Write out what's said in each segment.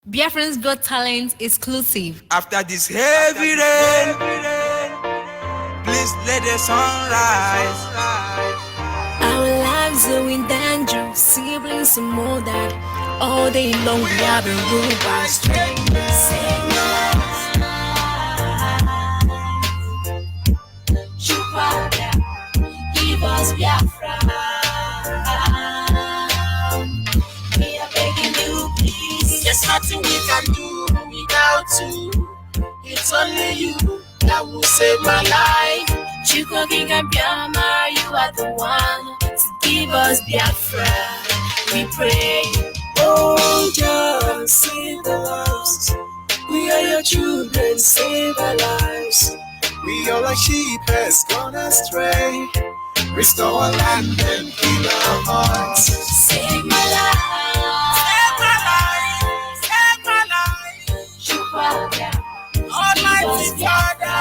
Biafra's Got Talent exclusive. After this heavy rain, please let the sun rise. Our lives are in danger, siblings and more that all day long we have been ruled by strangers. Save my life. Chupa, give us Biafra. We are begging you, please. There's nothing we can do without you. It's only you that will save my life. Chuko Ginga Biama, you are the one to give us Biafra. We pray. Oh, just save the lives. We are your children, save our lives. We are like sheep has gone astray. Restore our land and heal our hearts. Save my life. Save my life. Save my life. Almighty Father.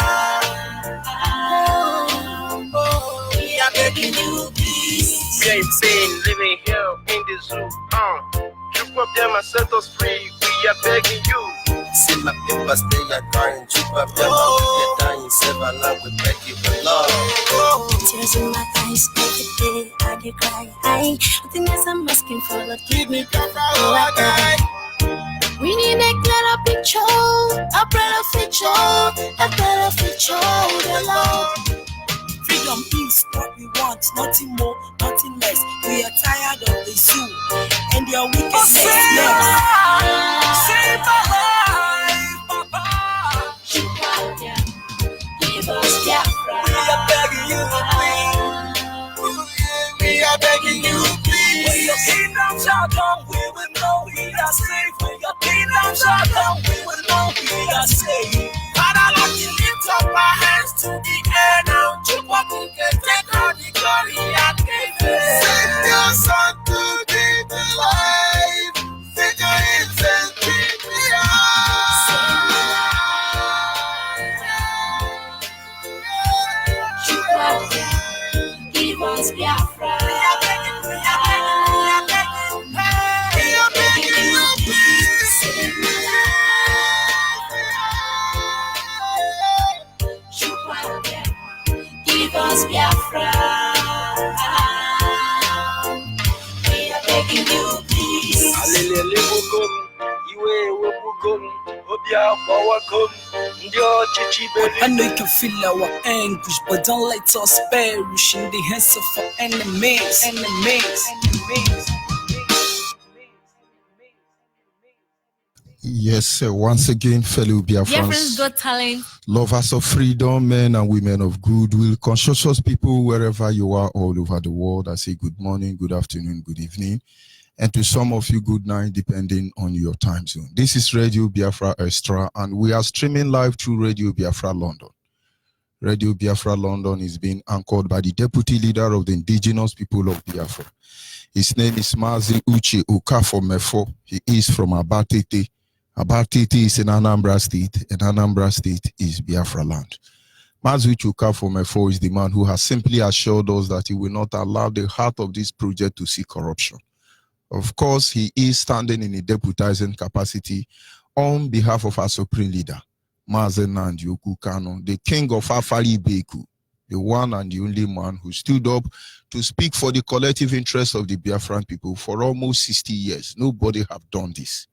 We are begging you, please. We ain't been living here in the zoo. Trip up them and set us free. We are begging you. See my people stay at dying. Trip up them and get dying. Save our life, we beg you for love. Tears in my eyes every day. I dey cry. Nothing else I'm asking for, Lord, give me Biafra or I die. We need a clearer picture, a better future, the Lord. Freedom is what we want, nothing more, nothing less. We are tired of the zoo and your wickedness. Save my life, Papa. Give us Biafra. We are begging you, please. We are begging you, please. When your kingdom shall come, we will know we are safe. When your kingdom shall come, we will know we are safe. Father, Lord, we lift up our hands to the air now. To what we can take all the glory and praise. Send your son to give the life. Send your incense to the Give us Biafra. Give us Biafra. We are begging you, please. I know you can feel our anguish, but don't let us perish in the hands of our enemies. Yes, sir. Once again, fellow Biafra's Biafrans, Got Talent. lovers of freedom, men and women of goodwill, conscientious people, wherever you are all over the world, I say good morning, good afternoon, good evening, and to some of you, good night, depending on your time zone. This is Radio Biafra Extra, and we are streaming live through Radio Biafra London. Radio Biafra London is being anchored by the deputy leader of the indigenous people of Biafra. His name is Mazi Uche Okafo-Mefo. He is from Abatete. Abatete is in Anambra State, and Anambra State is Biafra land. Mazi Uche Okafo-Mefo is the man who has simply assured us that he will not allow the heart of this project to see corruption. Of course, he is standing in a deputizing capacity on behalf of our supreme leader, Mazi Nnamdi Kanu, the king of Afari Beku, the one and the only man who stood up to speak for the collective interests of the Biafran people for almost 60 years. Nobody have done this.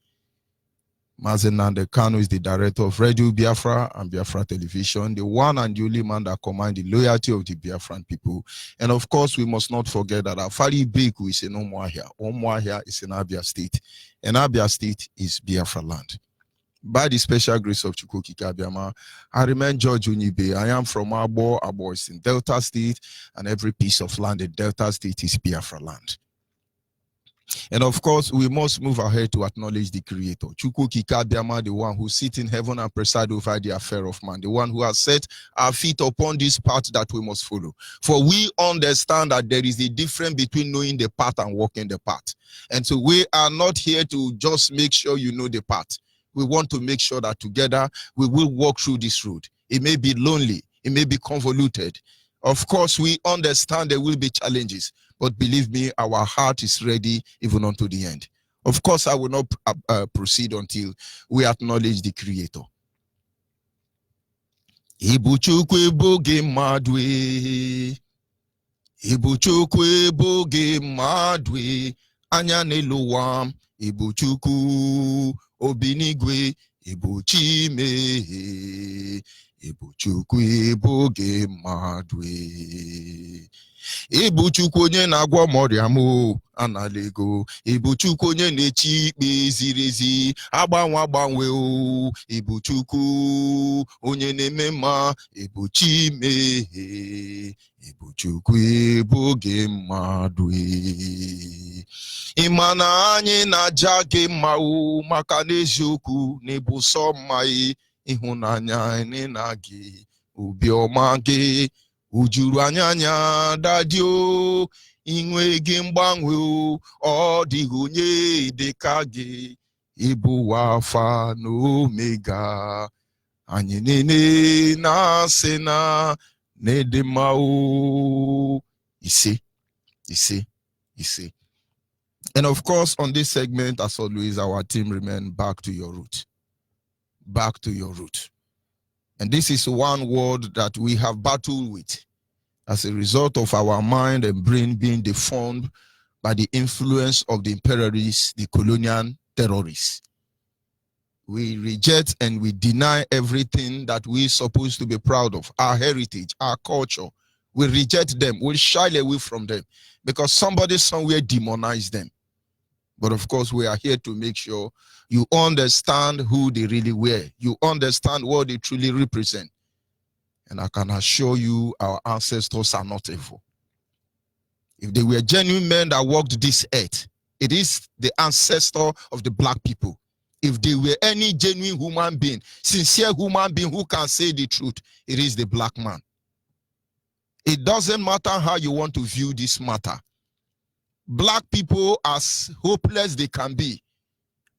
Mazi Nnamdi Kanu is the director of Radio Biafra and Biafra Television, the one and the only man that commands the loyalty of the Biafran people. And of course, we must not forget that Afari Beku is in Umuahia. Umuahia is in Abia State, and Abia State is Biafra land. By the special grace of Chukwokika Abiyama, I remain George Onyibe. I am from Abo. Abo is in Delta State, and every piece of land in Delta State is Biafra land. And of course, we must move ahead to acknowledge the Creator, Chukwokika Abiyama, the one who sits in heaven and presides over the affair of man, the one who has set our feet upon this path that we must follow. For we understand that there is a difference between knowing the path and walking the path. And so we are not here to just make sure you know the path. We want to make sure that together we will walk through this road. It may be lonely, it may be convoluted. Of course, we understand there will be challenges, but believe me, our heart is ready even unto the end. Of course, I will not proceed until we acknowledge the Creator. Ibuchukwu boge madwe, Ibuchukwu boge madwe, anya neluwa, Ibuchukwu obinigwe, Ibuchime, Ibuchukwu boge madwe. Ibuchukwu onye na-agwọ ọrịa m analego, Ibuchukwu onye na-echi ikpe ziri ezi agbanwe o, Ibuchukwu onye na-eme mma, Ibuchime, Ibuchukwu eboge mmadụ. Ịma na anyị na-aja gị mma o, maka n'eziokwu na-ebu sọ mma ịhụnanya anyị na gị, obiọma gị ujuru anya dadio, inwe gị mgbanwe o, ọ dịghị onye dịka gị, ịbụ Alfa na Omega, anyị niile na-asị na n'ịdị mma o. Ise. And of course, on this segment, as always, our team remain back to your root. Back to your root. And this is one word that we have battled with as a result of our mind and brain being deformed by the influence of the imperialists, the colonial terrorists. We reject and we deny everything that we're supposed to be proud of, our heritage, our culture. We reject them, we shy away from them because somebody somewhere demonized them. But of course, we are here to make sure you understand who they really were. You understand what they truly represent. And I can assure you our ancestors are not evil. If they were genuine men that walked this earth, it is the ancestor of the black people. If they were any genuine human being, sincere human being who can say the truth, it is the black man. It doesn't matter how you want to view this matter. Black people, as hopeless they can be,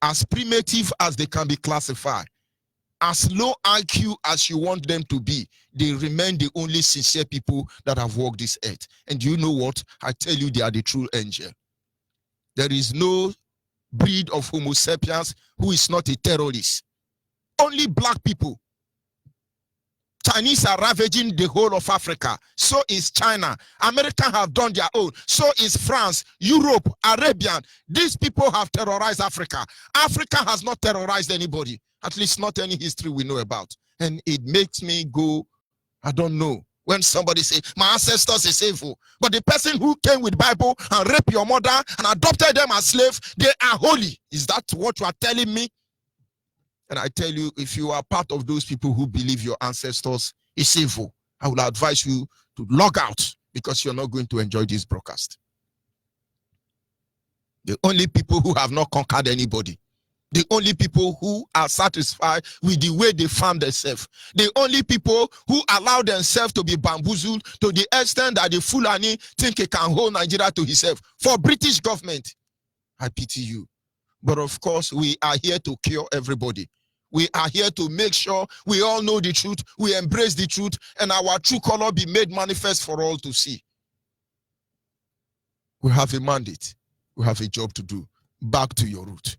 as primitive as they can be classified, as low IQ as you want them to be, they remain the only sincere people that have walked this earth. And you know what? I tell you, they are the true angel. There is no breed of Homo sapiens who is not a terrorist. Only black people. Chinese are ravaging the whole of Africa. So is China. America have done their own. So is France, Europe, Arabian. These people have terrorized Africa. Africa has not terrorized anybody. At least not any history we know about. And it makes me go, I don't know. When somebody say, my ancestors is evil. But the person who came with Bible and raped your mother and adopted them as slaves, they are holy. Is that what you are telling me? And I tell you, if you are part of those people who believe your ancestors is evil, I will advise you to log out because you're not going to enjoy this broadcast. The only people who have not conquered anybody, the only people who are satisfied with the way they found themselves, the only people who allow themselves to be bamboozled to the extent that the Fulani think he can hold Nigeria to himself. For British government, I pity you. But of course, we are here to cure everybody. We are here to make sure we all know the truth, we embrace the truth, and our true color be made manifest for all to see. We have a mandate. We have a job to do. Back to your root.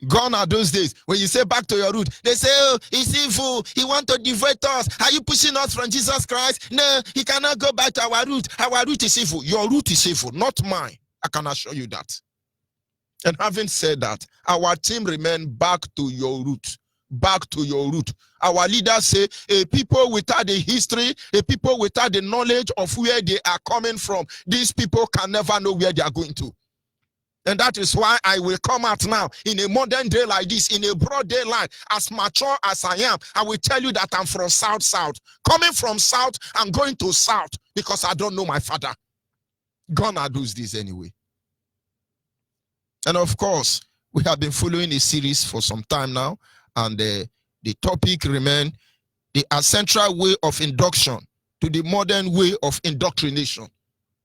Gone are those days when you say back to your root. They say, oh, he's evil. He wants to divert us. Are you pushing us from Jesus Christ? No, he cannot go back to our root. Our root is evil. Your root is evil, not mine. I can assure you that. And having said that, our team remain back to your root. Back to your root. Our leaders say a people without the history, a people without the knowledge of where they are coming from, these people can never know where they are going to. And that is why I will come out now in a modern day like this, in a broad daylight, as mature as I am. I will tell you that I'm from South. Coming from South, I'm going to South because I don't know my father. Gonna do this anyway. And of course, we have been following a series for some time now, and the topic remains the essential way of induction to the modern way of indoctrination.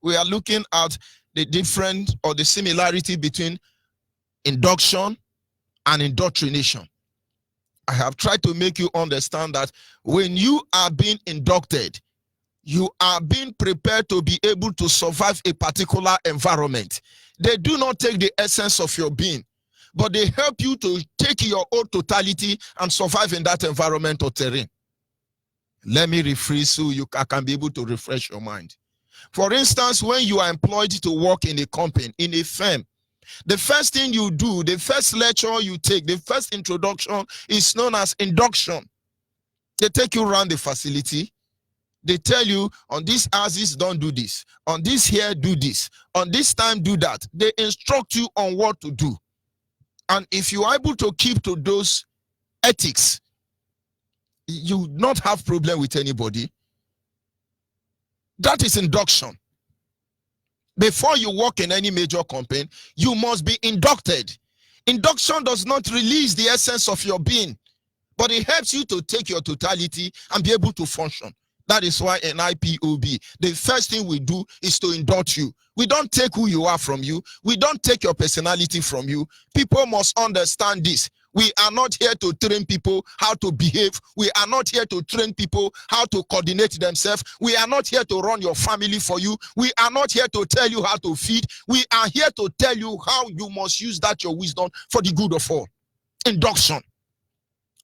We are looking at the difference or the similarity between induction and indoctrination. I have tried to make you understand that when you are being inducted, you are being prepared to be able to survive a particular environment. They do not take the essence of your being, but they help you to take your own totality and survive in that environment or terrain. Let me rephrase so I can be able to refresh your mind. For instance, when you are employed to work in a company, in a firm, the first thing you do, the first lecture you take, the first introduction is known as induction. They take you around the facility. They tell you, on these houses, don't do this. On this here, do this. On this time, do that. They instruct you on what to do. And if you are able to keep to those ethics, you not have problem with anybody. That is induction. Before you work in any major company, you must be inducted. Induction does not release the essence of your being, but it helps you to take your totality and be able to function. That is why in IPOB, the first thing we do is to induct you. We don't take who you are from you. We don't take your personality from you. People must understand this. We are not here to train people how to behave. We are not here to train people how to coordinate themselves. We are not here to run your family for you. We are not here to tell you how to feed. We are here to tell you how you must use that your wisdom for the good of all. Induction.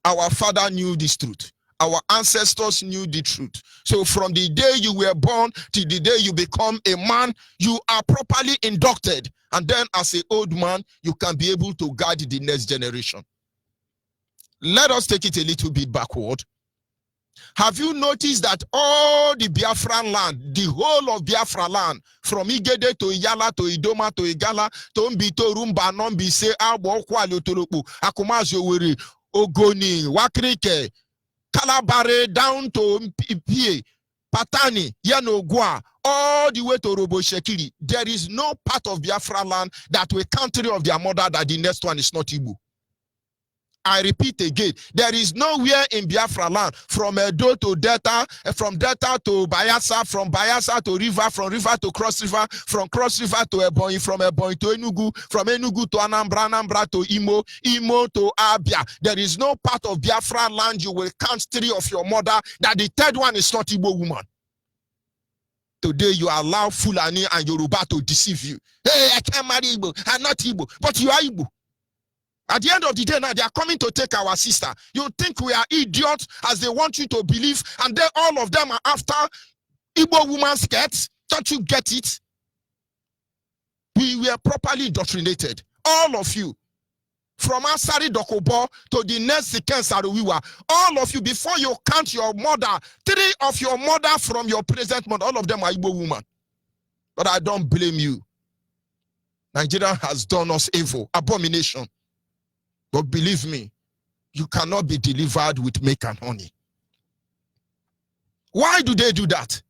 Our father knew this truth. Our ancestors knew the truth. So from the day you were born to the day you become a man, you are properly inducted. And then as an old man, you can be able to guide the next generation. Let us take it a little bit backward. Have you noticed that all the Biafran land, the whole of Biafra land, from Igede to Iyala to Idoma to Igala to Mbito, Rumba, Nombise, Abo, Kwalo, Tolopo, Akumazo, Wiri, Ogoni, Wakrike, Kalabare, down to Mpie, Patani, Yanogwa, all the way to Robo Shekiri. There is no part of Biafra land that will country of their mother that the next one is not Igbo. I repeat again, there is nowhere in Biafra land, from Edo to Delta, from Delta to Bayelsa, from Bayelsa to River, from River to Cross River, from Cross River to Ebonyi, from Ebonyi to Enugu, from Enugu to Anambra, Anambra to Imo, Imo to Abia. There is no part of Biafra land you will count three of your mother that the third one is not Igbo woman. Today you allow Fulani and Yoruba to deceive you. Hey, I can't marry Igbo, I'm not Igbo, but you are Igbo. At the end of the day now, they are coming to take our sister. You think we are idiots as they want you to believe, and then all of them are after Igbo woman's skirts. Don't you get it? We were properly indoctrinated. All of you. From Asari Dokobo to the next Siken Saruwiwa. All of you, before you count your mother, three of your mother from your present mother, all of them are Igbo women. But I don't blame you. Nigeria has done us evil, abomination. But believe me, you cannot be delivered with milk and honey. Why do they do that?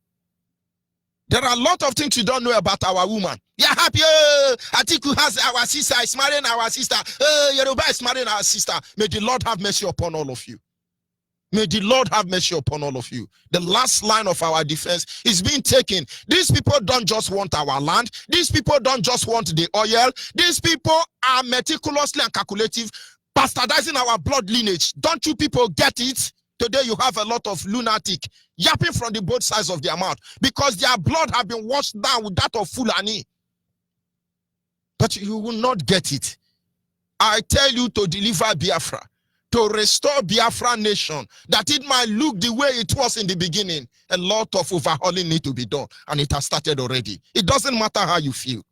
There are a lot of things you don't know about our woman. You're happy. Atiku has our sister, is marrying our sister. Yoruba is marrying our sister. May the Lord have mercy upon all of you. May the Lord have mercy upon all of you. The last line of our defense is being taken. These people don't just want our land. These people don't just want the oil. These people are meticulously and calculative, bastardizing our blood lineage. Don't you people get it? Today you have a lot of lunatic yapping from the both sides of their mouth because their blood have been washed down with that of Fulani. But you will not get it. I tell you to deliver Biafra, to restore Biafra nation, that it might look the way it was in the beginning. A lot of overhauling need to be done, and it has started already. It doesn't matter how you feel.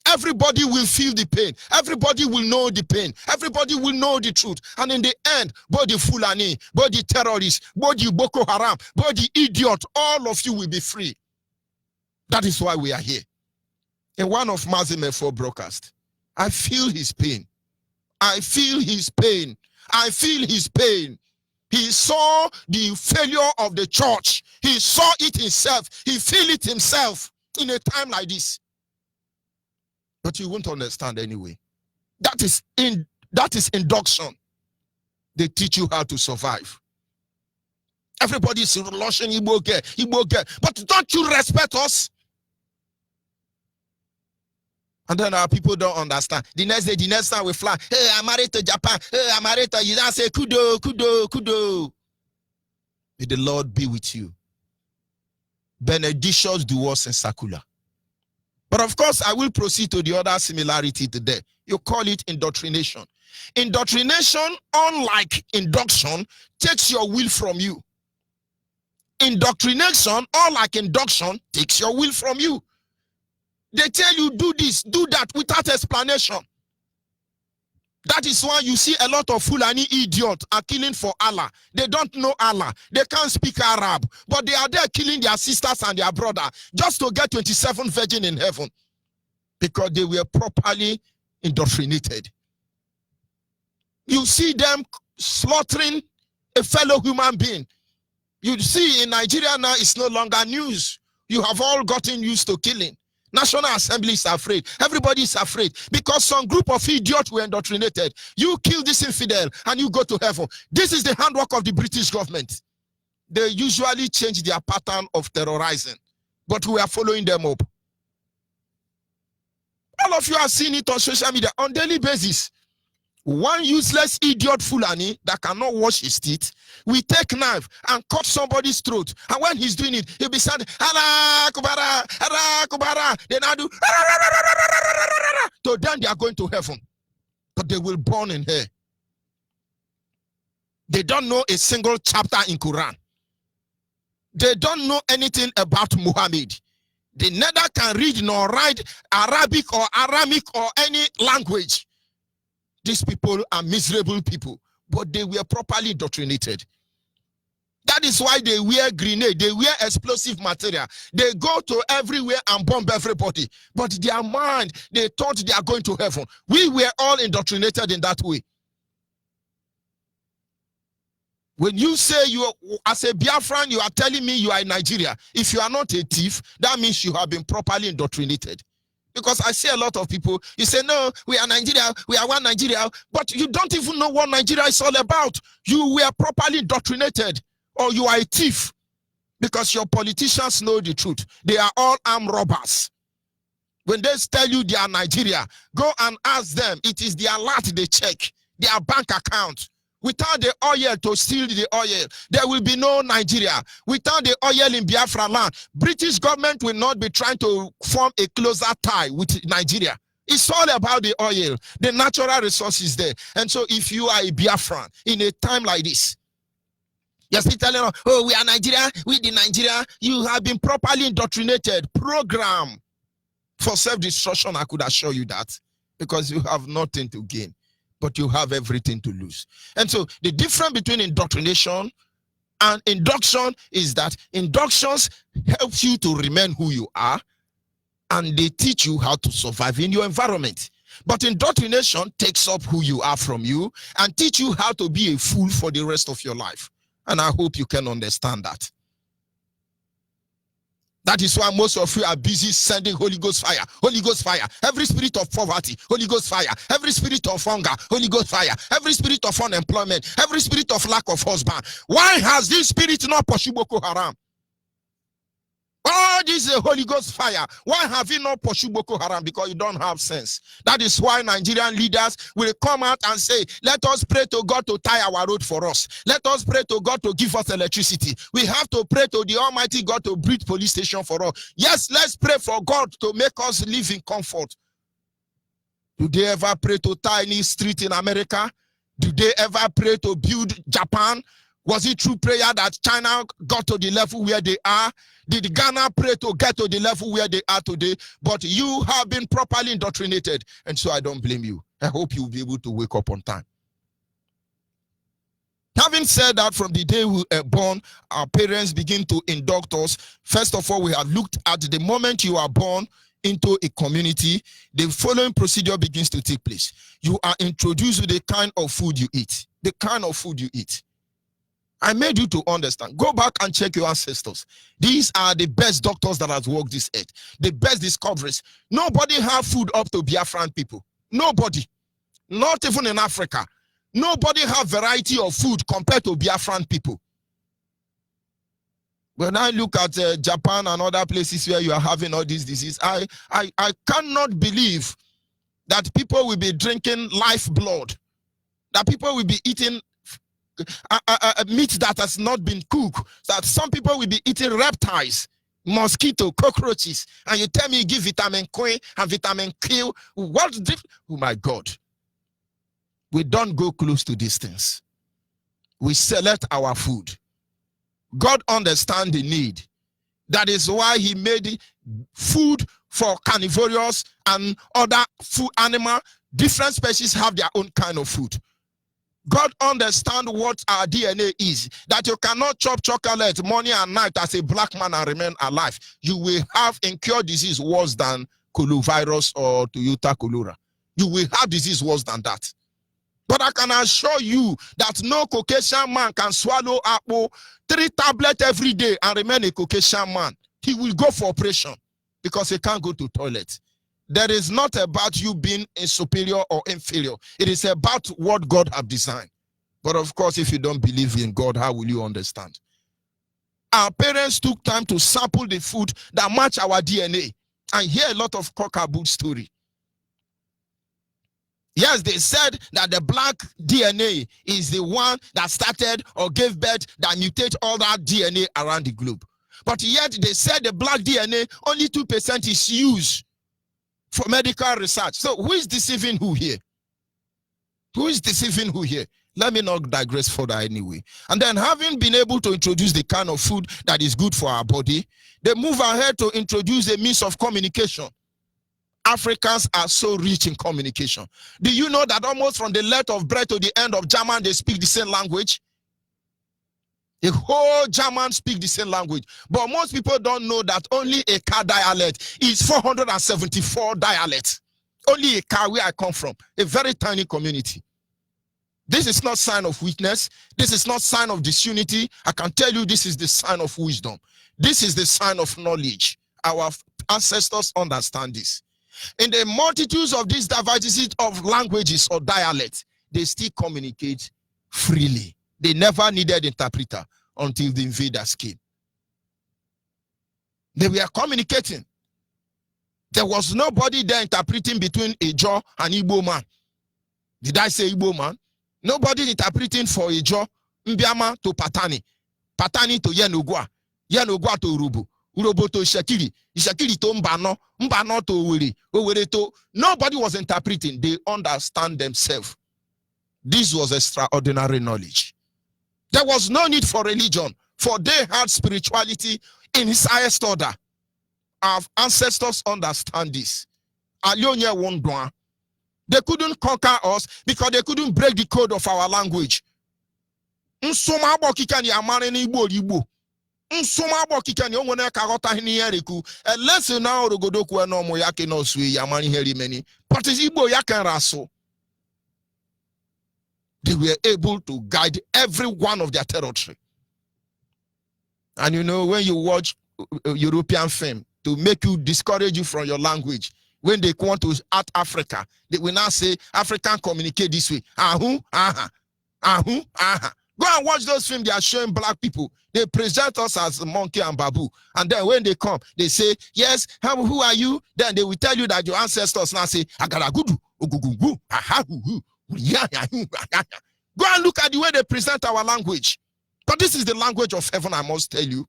Everybody will feel the pain. Everybody will know the pain. Everybody will know the truth. And in the end, both the Fulani, both the terrorists, both the Boko Haram, both the idiot, all of you will be free. That is why we are here. In one of Mazime 4 broadcast, I feel his pain. I feel his pain. I feel his pain. He saw the failure of the church. He saw it himself. He feel it himself in a time like this. But you won't understand anyway. That is induction. They teach you how to survive. Everybody is rushing Igbo girl. But don't you respect us? And then our people don't understand. The next day, the next time we fly. Hey, I'm married to Japan. Hey, I'm married to you. Now say kudo, kudo, kudo. May the Lord be with you. Benedictions do us in Sakula. But of course, I will proceed to the other similarity today. You call it indoctrination. Indoctrination, unlike induction, takes your will from you. Indoctrination, unlike induction, takes your will from you. They tell you do this, do that without explanation. That is why you see a lot of Fulani idiots are killing for Allah. They don't know Allah. They can't speak Arab. But they are there killing their sisters and their brother just to get 27 virgin in heaven. Because they were properly indoctrinated. You see them slaughtering a fellow human being. You see in Nigeria now it's no longer news. You have all gotten used to killing. National Assembly is afraid. Everybody is afraid because some group of idiots were indoctrinated. You kill this infidel and you go to heaven. This is the handwork of the British government. They usually change their pattern of terrorizing, but we are following them up. All of you are seeing it on social media on daily basis. One useless idiot Fulani that cannot wash his teeth will take knife and cut somebody's throat. And when he's doing it, he'll be saying, Allah Kubara, Allah Kubara. They now do, so then they are going to heaven. But they will burn in hell. They don't know a single chapter in Quran. They don't know anything about Muhammad. They neither can read nor write Arabic or Aramic or any language. These people are miserable people, but they were properly indoctrinated. That is why they wear grenade, they wear explosive material. They go to everywhere and bomb everybody. But their mind, they thought they are going to heaven. We were all indoctrinated in that way. When you say you, as a Biafran, you are telling me you are in Nigeria. If you are not a thief, that means you have been properly indoctrinated. Because I see a lot of people, you say, no, we are Nigeria, we are one Nigeria, but you don't even know what Nigeria is all about. You were properly indoctrinated, or you are a thief, because your politicians know the truth. They are all armed robbers. When they tell you they are Nigeria, go and ask them. It is their lot they check, their bank account. Without the oil to steal the oil, there will be no Nigeria. Without the oil in Biafra land, British government will not be trying to form a closer tie with Nigeria. It's all about the oil, the natural resources there. And so if you are a Biafran in a time like this, you're still telling us, oh, we are Nigeria, we the Nigeria. You have been properly indoctrinated, programmed for self-destruction. I could assure you that, because you have nothing to gain, but you have everything to lose. And so the difference between indoctrination and induction is that inductions help you to remain who you are, and they teach you how to survive in your environment. But indoctrination takes up who you are from you and teach you how to be a fool for the rest of your life. And I hope you can understand that. That is why most of you are busy sending Holy Ghost fire, Holy Ghost fire. Every spirit of poverty, Holy Ghost fire. Every spirit of hunger, Holy Ghost fire. Every spirit of unemployment, every spirit of lack of husband. Why has this spirit not pursued Boko Haram? Oh, this is a Holy Ghost fire. Why have you not pursued Boko Haram? Because you don't have sense. That is why Nigerian leaders will come out and say, let us pray to God to tie our road for us. Let us pray to God to give us electricity. We have to pray to the Almighty God to build police station for us. Yes, let's pray for God to make us live in comfort. Do they ever pray to tie any street in America? Do they ever pray to build Japan? Was it through prayer that China got to the level where they are? Did Ghana pray to get to the level where they are today? But you have been properly indoctrinated, and so I don't blame you. I hope you'll be able to wake up on time. Having said that, from the day we were born, our parents begin to induct us. First of all, we have looked at the moment you are born into a community, the following procedure begins to take place. You are introduced to the kind of food you eat. The kind of food you eat. I made you to understand. Go back and check your ancestors. These are the best doctors that has walked this earth. The best discoveries. Nobody have food up to Biafran people. Nobody. Not even in Africa. Nobody have variety of food compared to Biafran people. When I look at Japan and other places where you are having all these diseases, I cannot believe that people will be drinking lifeblood. That people will be eating meat that has not been cooked, that some people will be eating reptiles, mosquito, cockroaches, and you tell me you give vitamin K and vitamin Q. What? Oh my God. We don't go close to these things. We select our food. God understands the need. That is why he made food for carnivorous and other food animal. Different species have their own kind of food. God understands what our DNA is. That you cannot chop chocolate morning and night as a black man and remain alive. You will have incurred disease worse than coronavirus or Toyota Corolla. You will have disease worse than that. But I can assure you that no Caucasian man can swallow apple 3 tablets every day and remain a Caucasian man. He will go for operation because he can't go to toilet. There is not about you being a superior or inferior. It is about what God has designed. But of course, if you don't believe in God, how will you understand? Our parents took time to sample the food that match our DNA and hear a lot of cockaboo story. Yes, they said that the black DNA is the one that started or gave birth that mutate all that DNA around the globe. But yet they said the black DNA, only 2% is used for medical research. So who is deceiving who here? Who is deceiving who here? Let me not digress further anyway. And then having been able to introduce the kind of food that is good for our body, they move ahead to introduce a means of communication. Africans are so rich in communication. Do you know that almost from the length of bread to the end of German, they speak the same language? The whole German speak the same language. But most people don't know that only a car dialect is 474 dialects. Only a car where I come from, a very tiny community. This is not sign of weakness. This is not sign of disunity. I can tell you this is the sign of wisdom. This is the sign of knowledge. Our ancestors understand this. In the multitudes of these diversities of languages or dialects, they still communicate freely. They never needed interpreter until the invaders came. They were communicating. There was nobody there interpreting between Ijo and Igbo man. Did I say Igbo man? Nobody interpreting for Ijo, Mbiama to Patani, Patani to Yenogwa, Yenogwa to Urubu, Urobo to Ishakiri, Ishakiri to Mbano, Mbano to Oweri, Oweri to... Nobody was interpreting. They understand themselves. This was extraordinary knowledge. There was no need for religion, for they had spirituality in his highest order. Our ancestors understand this. They couldn't conquer us because they couldn't break the code of our language. Unless now Rogodoku no moyake no sui yamani heri many. But is Igbo yaken raso. They were able to guide every one of their territory. And you know, when you watch European film to make you discourage you from your language, when they want to at Africa, they will now say African communicate this way. Go and watch those films. They are showing black people. They present us as a monkey and babu. And then when they come, they say, yes, who are you? Then they will tell you that your ancestors now say, Agaragudu, Ogugugu, Ahahu. Go and look at the way they present our language. But this is the language of heaven, I must tell you.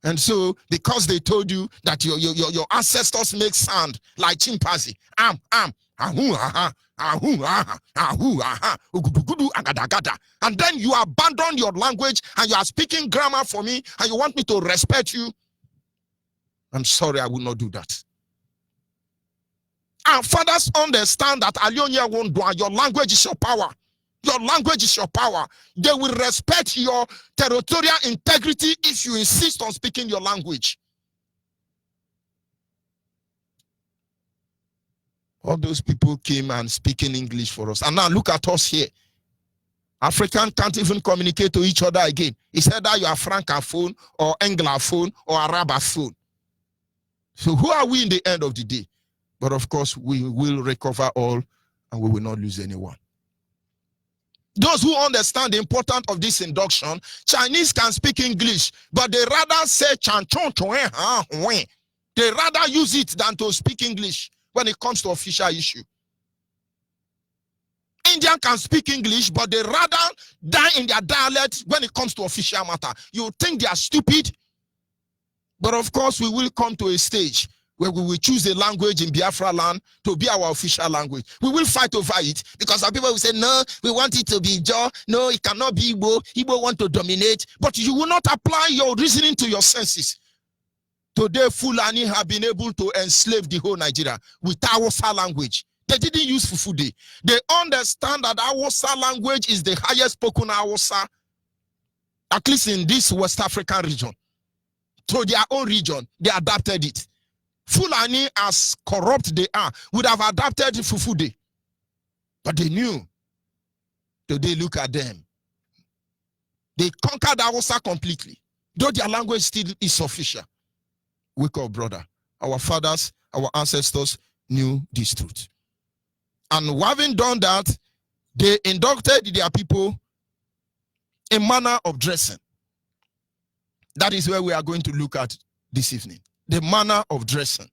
And so, because they told you that your ancestors make sound like chimpanzee, and then you abandon your language and you are speaking grammar for me and you want me to respect you, I'm sorry, I will not do that. Our fathers understand that Alionia won't do. Your language is your power. Your language is your power. They will respect your territorial integrity if you insist on speaking your language. All those people came and speaking English for us. And now look at us here. African can't even communicate to each other again. It's either you are Francophone or Anglophone or Arabophone. So who are we in the end of the day? But of course, we will recover all and we will not lose anyone. Those who understand the importance of this induction, Chinese can speak English, but they rather say chan chon chon. They rather use it than to speak English when it comes to official issue. Indian can speak English, but they rather die in their dialect when it comes to official matter. You think they are stupid? But of course, we will come to a stage where we will choose a language in Biafra land to be our official language. We will fight over it because some people will say, no, we want it to be Jaw. No, it cannot be Igbo. Igbo want to dominate. But you will not apply your reasoning to your senses. Today, Fulani have been able to enslave the whole Nigeria with Hausa language. They didn't use Fufude. They understand that Hausa language is the highest spoken Hausa, at least in this West African region. To their own region, they adapted it. Fulani, as corrupt they are, would have adapted Fufude. But they knew. Today, look at them. They conquered Hausa completely, though their language still is official. Wake up, brother. Our fathers, our ancestors knew this truth. And having done that, they inducted their people a manner of dressing. That is where we are going to look at this evening. The manner of dressing.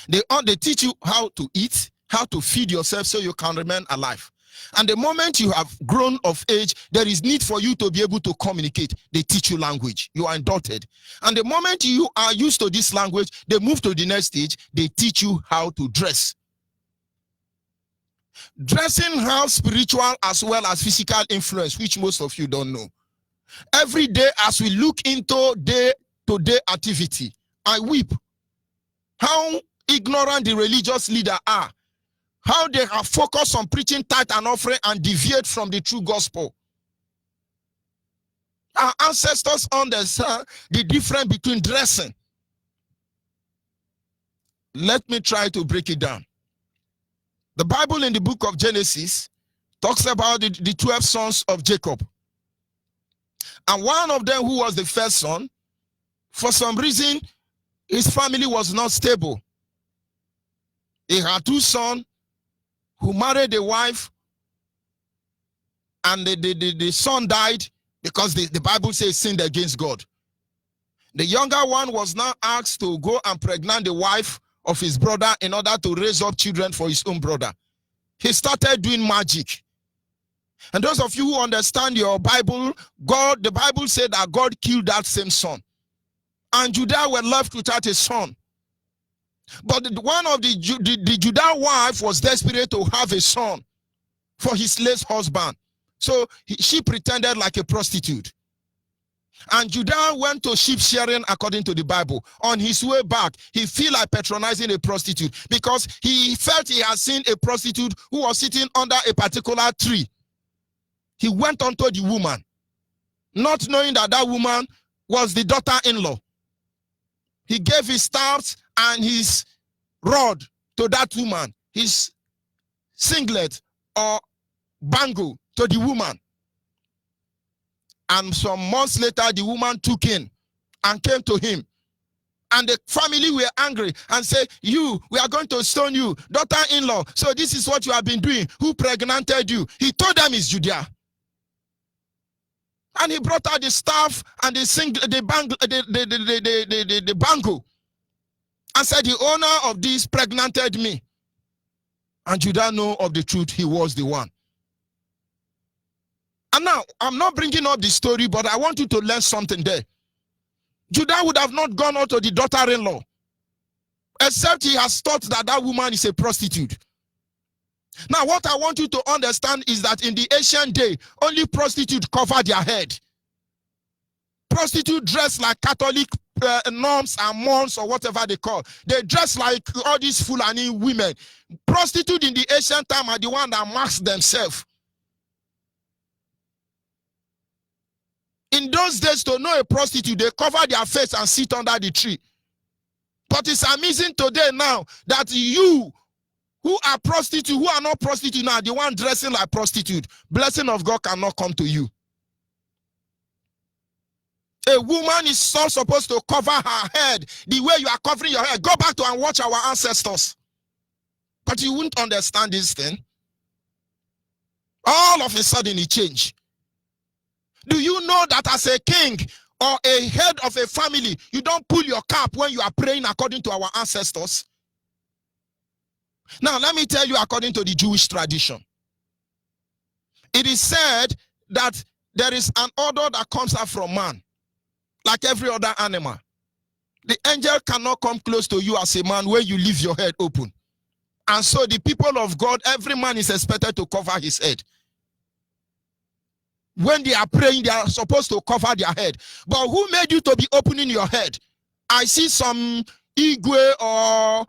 They teach you how to eat, how to feed yourself so you can remain alive. And the moment you have grown of age, there is need for you to be able to communicate. They teach you language. You are inducted. And the moment you are used to this language, they move to the next stage. They teach you how to dress. Dressing has spiritual as well as physical influence, which most of you don't know. Every day as we look into day-to-day activity, I weep. How ignorant the religious leaders are. How they have focused on preaching tithe and offering and deviate from the true gospel. Our ancestors understand the difference between dressing. Let me try to break it down. The Bible in the book of Genesis talks about the 12 sons of Jacob. And one of them, who was the first son, for some reason, his family was not stable. He had two sons who married a wife, and the son died because the Bible says sinned against God. The younger one was now asked to go and pregnant the wife of his brother in order to raise up children for his own brother. He started doing magic. And those of you who understand your Bible, the Bible said that God killed that same son. And Judah were left without a son. But one of the Judah wife was desperate to have a son for his late husband. So she pretended like a prostitute. And Judah went to sheep shearing according to the Bible. On his way back, he felt like patronizing a prostitute because he felt he had seen a prostitute who was sitting under a particular tree. He went onto the woman, not knowing that that woman was the daughter-in-law. He gave his staffs and his rod to that woman, his singlet or bangle to the woman. And some months later, the woman took in and came to him. And the family were angry and said, we are going to stone you, daughter-in-law. So this is what you have been doing. Who pregnanted you? He told them it's Judah. And he brought out the staff and the bangle and said, the owner of this pregnanted me. And Judah knew of the truth. He was the one. And now, I'm not bringing up the story, but I want you to learn something there. Judah would have not gone out to the daughter-in-law, except he has thought that that woman is a prostitute. Now, what I want you to understand is that in the ancient day, only prostitutes covered their head. Prostitutes dress like Catholic nuns and monks or whatever they call. They dress like all these Fulani women. Prostitutes in the ancient time are the ones that mask themselves. In those days, to know a prostitute, they cover their face and sit under the tree. But it's amazing today now that you who are prostitutes, who are not prostitutes now, the one dressing like prostitute, blessing of God cannot come to you. A woman is not supposed to cover her head the way you are covering your head. Go back to and watch our ancestors. But you won't understand this thing. All of a sudden it changed. Do you know that as a king or a head of a family, you don't pull your cap when you are praying according to our ancestors? Now, let me tell you according to the Jewish tradition. It is said that there is an order that comes out from man, like every other animal. The angel cannot come close to you as a man when you leave your head open. And so the people of God, every man is expected to cover his head. When they are praying, they are supposed to cover their head. But who made you to be opening your head? I see some Igwe, or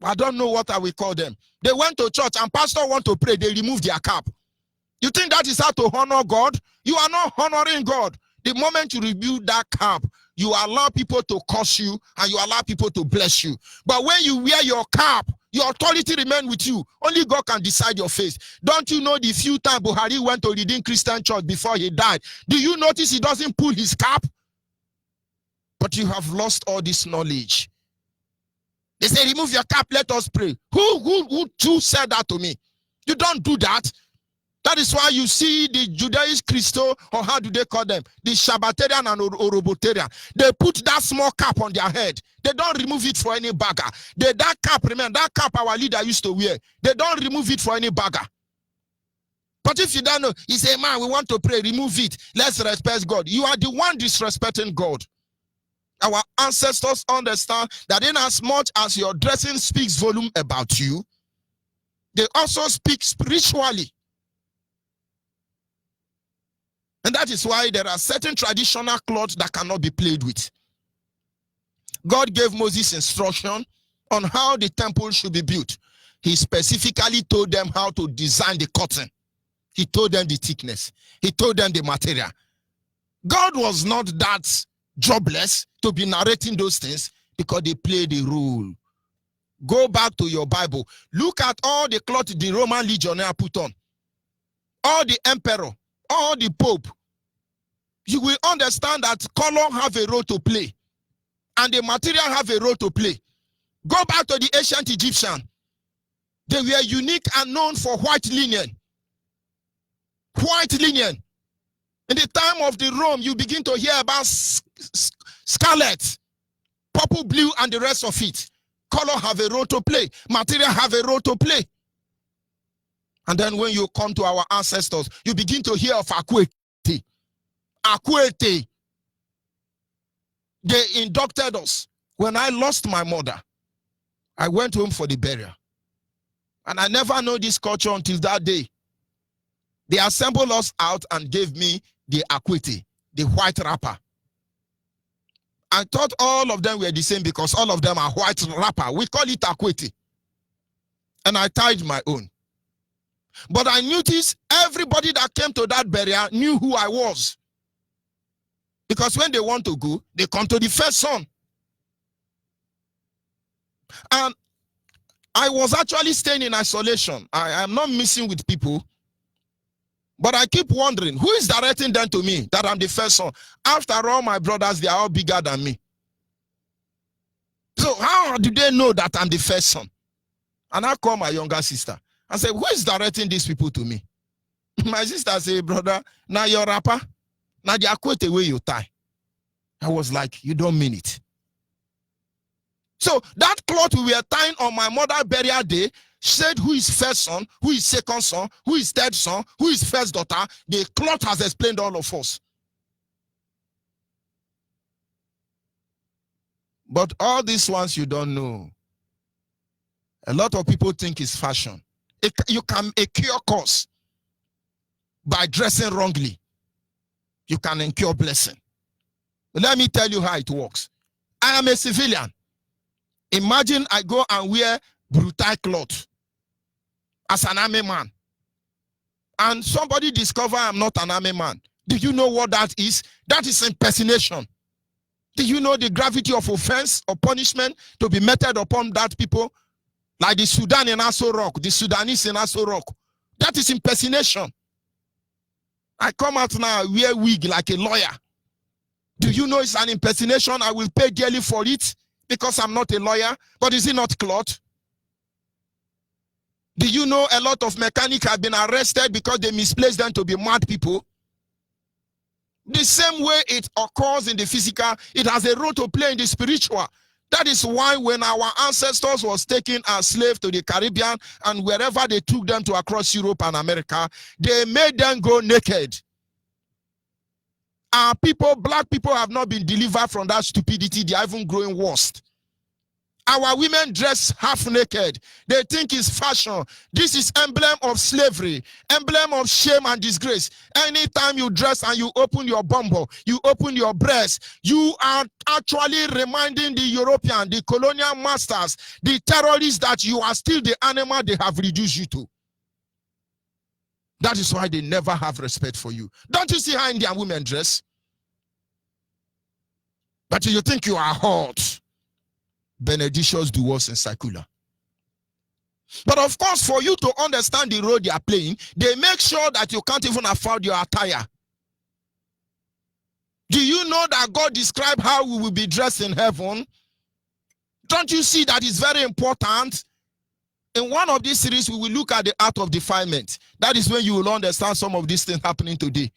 I don't know what I will call them. They went to church and pastor want to pray, they remove their cap. You think that is how to honor God? You are not honoring God. The moment you remove that cap, you allow people to curse you and you allow people to bless you. But when you wear your cap, your authority remains with you. Only God can decide your fate. Don't you know the few times Buhari went to Redeemed Christian Church before he died? Do you notice he doesn't pull his cap? But you have lost all this knowledge. They say, remove your cap, let us pray. Who said that to me? You don't do that. That is why you see the Judaist Christo, or how do they call them? The Shabbatarian and Orobotarian. They put that small cap on their head. They don't remove it for any bagger. That cap, remember, that cap our leader used to wear. They don't remove it for any bagger. But if you don't know, he say, man, we want to pray, remove it. Let's respect God. You are the one disrespecting God. Our ancestors understand that in as much as your dressing speaks volume about you, they also speak spiritually. And that is why there are certain traditional clothes that cannot be played with. God gave Moses instruction on how the temple should be built. He specifically told them how to design the curtain. He told them the thickness. He told them the material. God was not that jobless to be narrating those things because they played a role. Go back to your Bible. Look at all the cloth the Roman legionnaire put on. All the emperor, all the pope. You will understand that color have a role to play. And the material have a role to play. Go back to the ancient Egyptian. They were unique and known for white linen. White linen. In the time of the Rome, you begin to hear about scarlet, purple, blue, and the rest of it. Color have a role to play. Material have a role to play. And then when you come to our ancestors, you begin to hear of Akwete. Akwete. They inducted us. When I lost my mother, I went home for the burial. And I never know this culture until that day. They assembled us out and gave me the Akwete, the white wrapper. I thought all of them were the same because all of them are white wrapper. We call it Akwete. And I tied my own. But I noticed everybody that came to that burial knew who I was. Because when they want to go, they come to the first son. And I was actually staying in isolation. I am not missing with people. But I keep wondering, who is directing them to me that I'm the first son? After all, my brothers, they are all bigger than me. So how do they know that I'm the first son? And I call my younger sister and say, who is directing these people to me? My sister say, brother, now your rapper, now they are quite away you tie. I was like, you don't mean it. So that cloth we were tying on my mother's burial day said who is first son, who is second son, who is third son, who is first daughter. The cloth has explained all of us. But all these ones you don't know. A lot of people think it's fashion. You can incur curse by dressing wrongly. You can incur blessing. But let me tell you how it works. I am a civilian. Imagine I go and wear brutal cloth as an army man. And somebody discover I'm not an army man. Do you know what that is? That is impersonation. Do you know the gravity of offense or punishment to be meted upon that people? Like the Sudan in Aso Rock, the Sudanese in Aso Rock. That is impersonation. I come out now, wear wig like a lawyer. Do you know it's an impersonation? I will pay dearly for it because I'm not a lawyer. But is it not cloth? Do you know a lot of mechanics have been arrested because they misplaced them to be mad people? The same way it occurs in the physical, it has a role to play in the spiritual. That is why when our ancestors was taken as slaves to the Caribbean and wherever they took them to across Europe and America, they made them go naked. Our people, black people, have not been delivered from that stupidity. They are even growing worse. Our women dress half naked. They think it's fashion. This is emblem of slavery, emblem of shame and disgrace. Anytime you dress and you open your bumble, you open your breast, you are actually reminding the European, the colonial masters, the terrorists that you are still the animal they have reduced you to. That is why they never have respect for you. Don't you see how Indian women dress? But you think you are hot. Benedictions do us in circular. But of course, for you to understand the role they are playing, they make sure that you can't even afford your attire. Do you know that God described how we will be dressed in heaven? Don't you see that it's very important? In one of these series, we will look at the art of defilement. That is when you will understand some of these things happening today.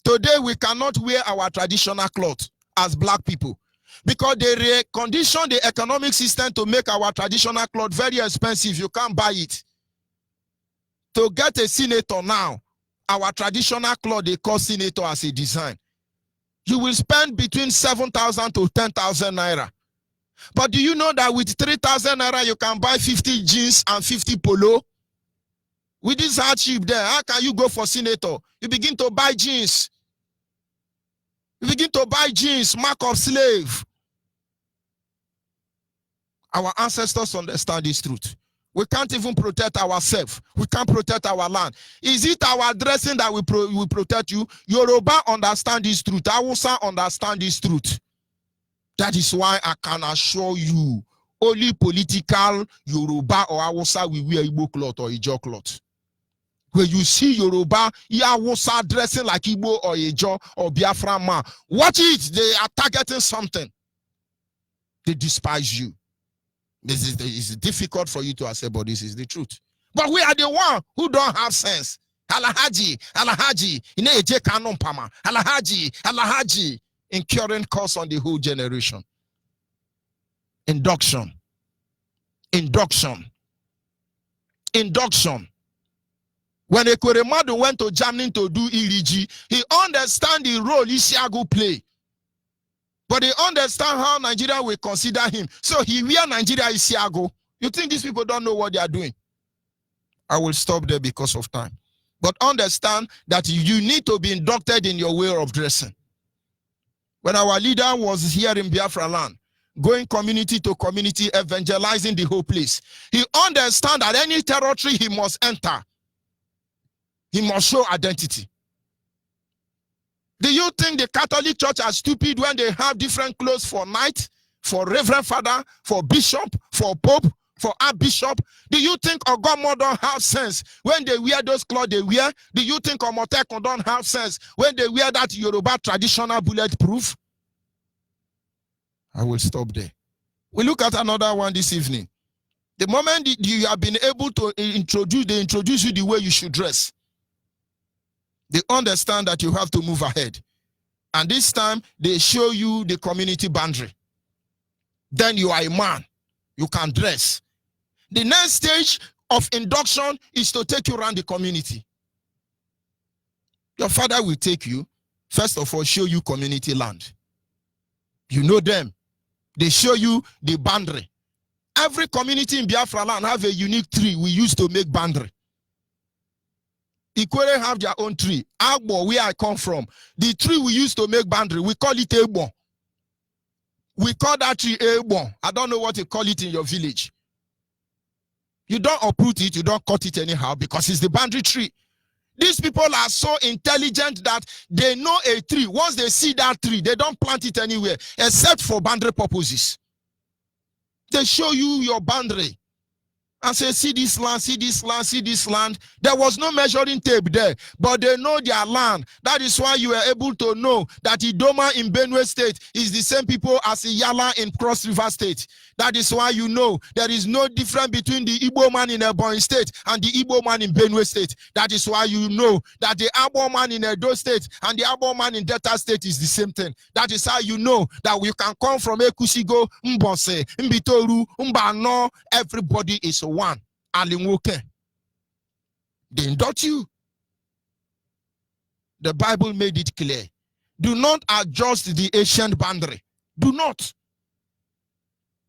Today, we cannot wear our traditional clothes as black people, because they recondition the economic system to make our traditional cloth very expensive. You can't buy it. To get a senator now, our traditional cloth, they call senator as a design. You will spend between 7,000 to 10,000 naira. But do you know that with 3,000 naira, you can buy 50 jeans and 50 polo? With this hardship there, how can you go for senator? You begin to buy jeans. You begin to buy jeans, mark of slave. Our ancestors understand this truth. We can't even protect ourselves. We can't protect our land. Is it our dressing that will protect you? Yoruba understand this truth. Hausa understand this truth. That is why I can assure you, only political Yoruba or Hausa will wear Igbo cloth or Ijo cloth. When you see Yoruba, Hausa dressing like Igbo or Ijo or Biafra man, watch it. They are targeting something. They despise you. It's difficult for you to accept, but this is the truth. But we are the one who don't have sense. Alahaji, ine eje kanon pama. Alahaji, incurring cost on the whole generation. Induction. When Ekweremadu went to Germany to do Iliji, he understand the role Isiagu play. But they understand how Nigeria will consider him. So he wear Nigeria Isiago. You think these people don't know what they are doing? I will stop there because of time. But understand that you need to be inducted in your way of dressing. When our leader was here in Biafra land, going community to community, evangelizing the whole place, he understand that any territory he must enter, he must show identity. Do you think the Catholic Church are stupid when they have different clothes for knight, for reverend father, for bishop, for pope, for archbishop? Do you think Ogomo don't have sense when they wear those clothes they wear? Do you think Omoteko don't have sense when they wear that Yoruba traditional bulletproof? I will stop there. We look at another one this evening. The moment you have been able to they introduce you the way you should dress. They understand that you have to move ahead. And this time, they show you the community boundary. Then you are a man. You can dress. The next stage of induction is to take you around the community. Your father will take you, first of all, show you community land. You know them. They show you the boundary. Every community in Biafra land have a unique tree we use to make boundary. Ikwere have their own tree. Agbo, where I come from, the tree we used to make boundary, we call it Egbo. We call that tree Egbo. I don't know what you call it in your village. You don't uproot it, you don't cut it anyhow because it's the boundary tree. These people are so intelligent that they know a tree. Once they see that tree, they don't plant it anywhere except for boundary purposes. They show you your boundary and say, see this land, see this land, see this land. There was no measuring tape there, but they know their land. That is why you are able to know that Idoma in Benue State is the same people as Iyala in Cross River State. That is why you know there is no difference between the Igbo man in Ebonyi State and the Igbo man in Benue State. That is why you know that the Abo man in Edo State and the Abo man in Delta State is the same thing. That is how you know that you can come from Ekusigo, Mbose, Mbitoru, Mbano, everybody is one. Alinwoke. They induct you. The Bible made it clear Do not adjust the ancient boundary. Do not.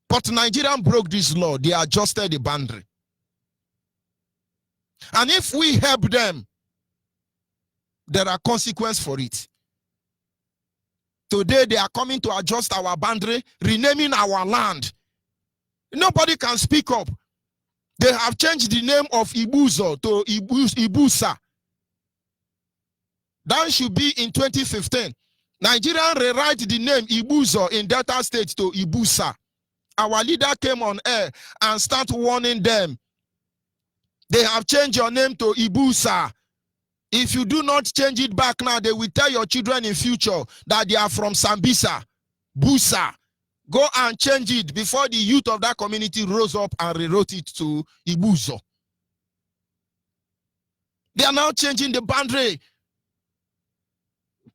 But Nigerian broke this law. They adjusted the boundary. And if we help them, there are consequences for it. Today they are coming to adjust our boundary, renaming our land. Nobody can speak up. They have changed the name of Ibuzo to Ibusa. That should be in 2015. Nigerian rewrite the name Ibuzo in Delta State to Ibusa. Our leader came on air and started warning them. They have changed your name to Ibusa. If you do not change it back now, they will tell your children in future that they are from Sambisa, Busa. Go and change it before the youth of that community rose up and rewrote it to Ibuzo. They are now changing the boundary.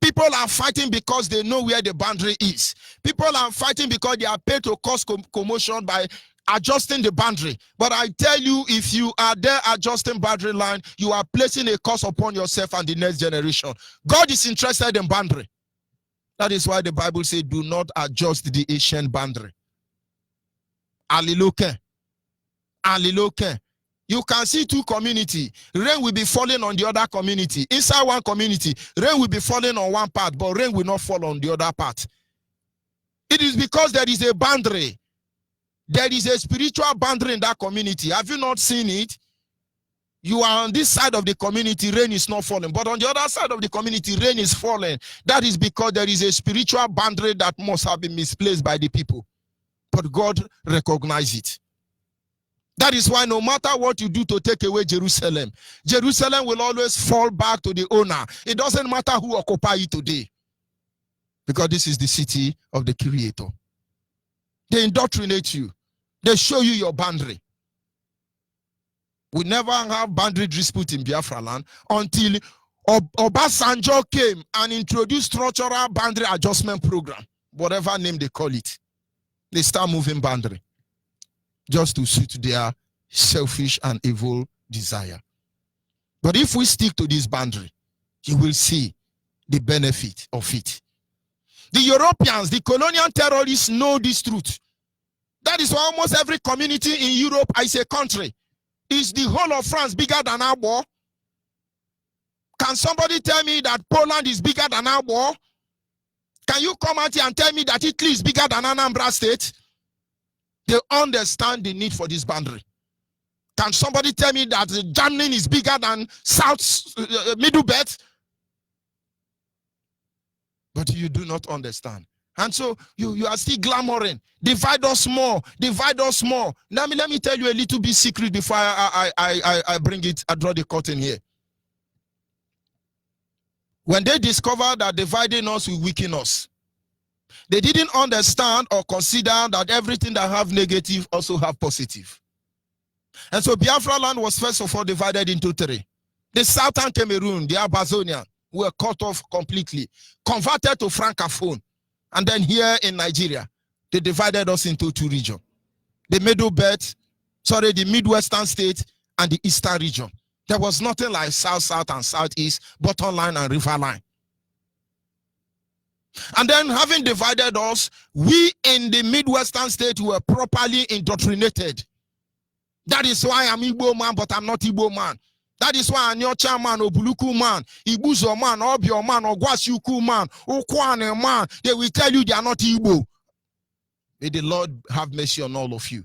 People are fighting because they know where the boundary is. People are fighting because they are paid to cause commotion by adjusting the boundary. But I tell you, if you are there adjusting boundary line, you are placing a curse upon yourself and the next generation. God is interested in boundary. That is why the Bible says, do not adjust the ancient boundary. Hallelujah. Hallelujah. You can see two communities. Rain will be falling on the other community. Inside one community, rain will be falling on one part, but rain will not fall on the other part. It is because there is a boundary. There is a spiritual boundary in that community. Have you not seen it? You are on this side of the community, rain is not falling. But on the other side of the community, rain is falling. That is because there is a spiritual boundary that must have been misplaced by the people. But God recognizes it. That is why no matter what you do to take away Jerusalem, Jerusalem will always fall back to the owner. It doesn't matter who occupies it today. Because this is the city of the Creator. They indoctrinate you. They show you your boundary. We never have boundary dispute in Biafra land until Obasanjo came and introduced structural boundary adjustment program. Whatever name they call it. They start moving boundary. Just to suit their selfish and evil desire. But if we stick to this boundary, you will see the benefit of it. The Europeans, the colonial terrorists know this truth. That is why almost every community in Europe is a country. Is the whole of France bigger than Abo? Can somebody tell me that Poland is bigger than Abo? Can you come out here and tell me that Italy is bigger than Anambra State? They understand the need for this boundary. Can somebody tell me that Germany is bigger than Middle Belt? But you do not understand. And so you are still glamoring. Divide us more. Divide us more. Now let me tell you a little bit secret before I bring it, I draw the curtain here. When they discovered that dividing us will weaken us, they didn't understand or consider that everything that have negative also have positive. And so Biafra land was first of all divided into three. The southern Cameroon, the Amazonian, were cut off completely, converted to Francophone. And then here in Nigeria, they divided us into two regions. The Middle Belt, the Midwestern state and the Eastern region. There was nothing like South, and Southeast, bottom line and river line. And then having divided us, we in the Midwestern state were properly indoctrinated. That is why I'm Igbo man, but I'm not Igbo man. That is why I'm Nyocha man, Obuluku man, Ibuzo man, Obio man, Ogwasiuku man, Okwane man. They will tell you they are not Igbo. May the Lord have mercy on all of you.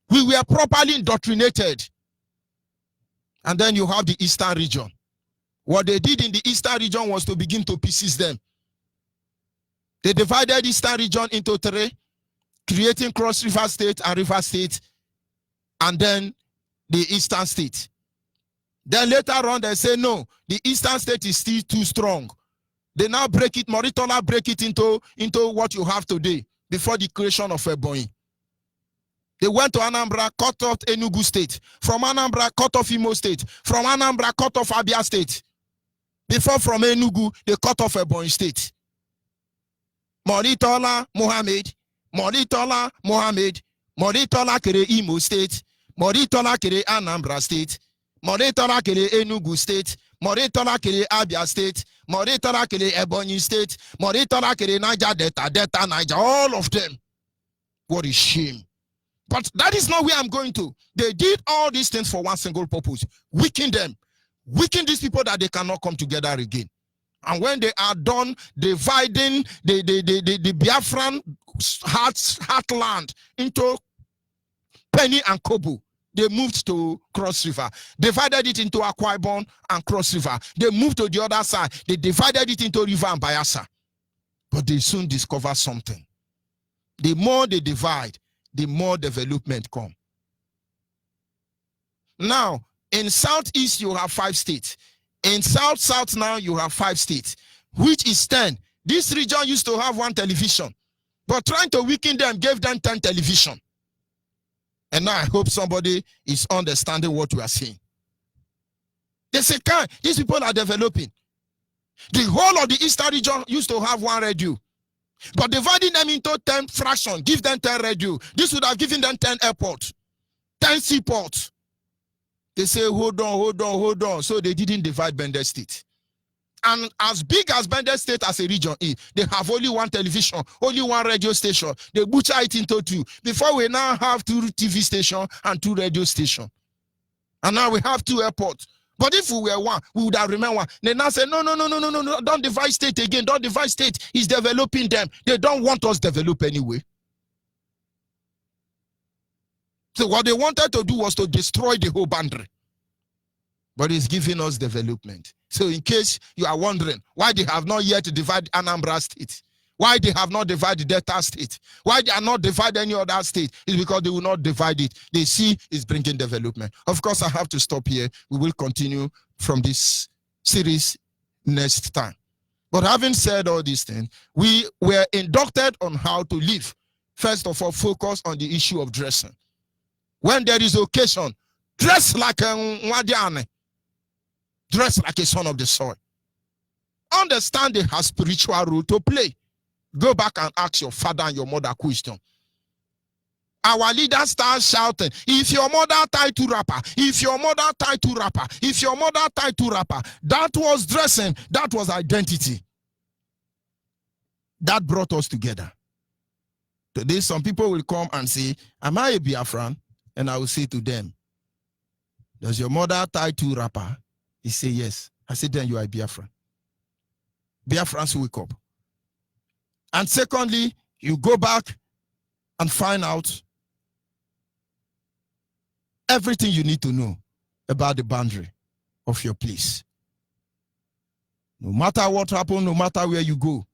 We were properly indoctrinated. And then you have the Eastern region. What they did in the Eastern region was to begin to pieces them. They divided the Eastern region into three, creating Cross River State and River State, and then the Eastern State. Then later on, they say, no, the Eastern State is still too strong. They now break it, Moritola break it into what you have today, before the creation of Ebonyi. They went to Anambra, cut off Enugu State. From Anambra, cut off Imo State. From Anambra, cut off Abia State. Before from Enugu, they cut off Ebonyi State. Moritola Mohammed, Moritola Mohammed, Moritola kere Imo State, Moritola kere Anambra State, Moritola kere Enugu State, Moritana Kiri Abia State, Moritana Kiri Ebonyi State, Moritana Kiri Niger Delta Niger, all of them. What a shame. But that is not where I'm going to. They did all these things for one single purpose. Weaken them. Weaken these people that they cannot come together again. And when they are done dividing the Biafran heartland into Penny and Kobu, they moved to Cross River, divided it into Akwa Ibom and Cross River. They moved to the other side. They divided it into River and Bayelsa. But they soon discover something. The more they divide, the more development come. Now, in Southeast, you have 5 states. In South now, you have 5 states, which is 10. This region used to have 1 television, but trying to weaken them gave them 10 television. And now I hope somebody is understanding what we are saying. They say, these people are developing. The whole of the Eastern region used to have 1 radio. But dividing them into 10 fractions, give them 10 radio. This would have given them 10 airports, 10 seaports. They say, hold on. So they didn't divide Bender State. And as big as Bender State as a region is, they have only 1 television, only 1 radio station. They butcher it into 2. Before we now have 2 TV stations and 2 radio stations. And now we have 2 airports. But if we were 1, we would have remained 1. They now say, no, don't divide state again. Don't divide state. It's developing them. They don't want us to develop anyway. So what they wanted to do was to destroy the whole boundary. But it's giving us development. So in case you are wondering why they have not yet divided Anambra State, why they have not divided Delta State, why they are not divided any other state, is because they will not divide it. They see it's bringing development. Of course, I have to stop here. We will continue from this series next time. But having said all these things, we were inducted on how to live. First of all, focus on the issue of dressing. When there is occasion, dress like a Nwadiane. Dress like a son of the soil. Understand they have spiritual role to play. Go back and ask your father and your mother question. Our leader starts shouting, if your mother tied to rapper, if your mother tied to rapper, if your mother tied to rapper, that was dressing, that was identity. That brought us together. Today, some people will come and say, am I a Biafran? And I will say to them, does your mother tie to rapper? He say, yes. I said, then you are a Biafran. Biafrans wake up. And secondly, you go back and find out everything you need to know about the boundary of your place. No matter what happened, no matter where you go,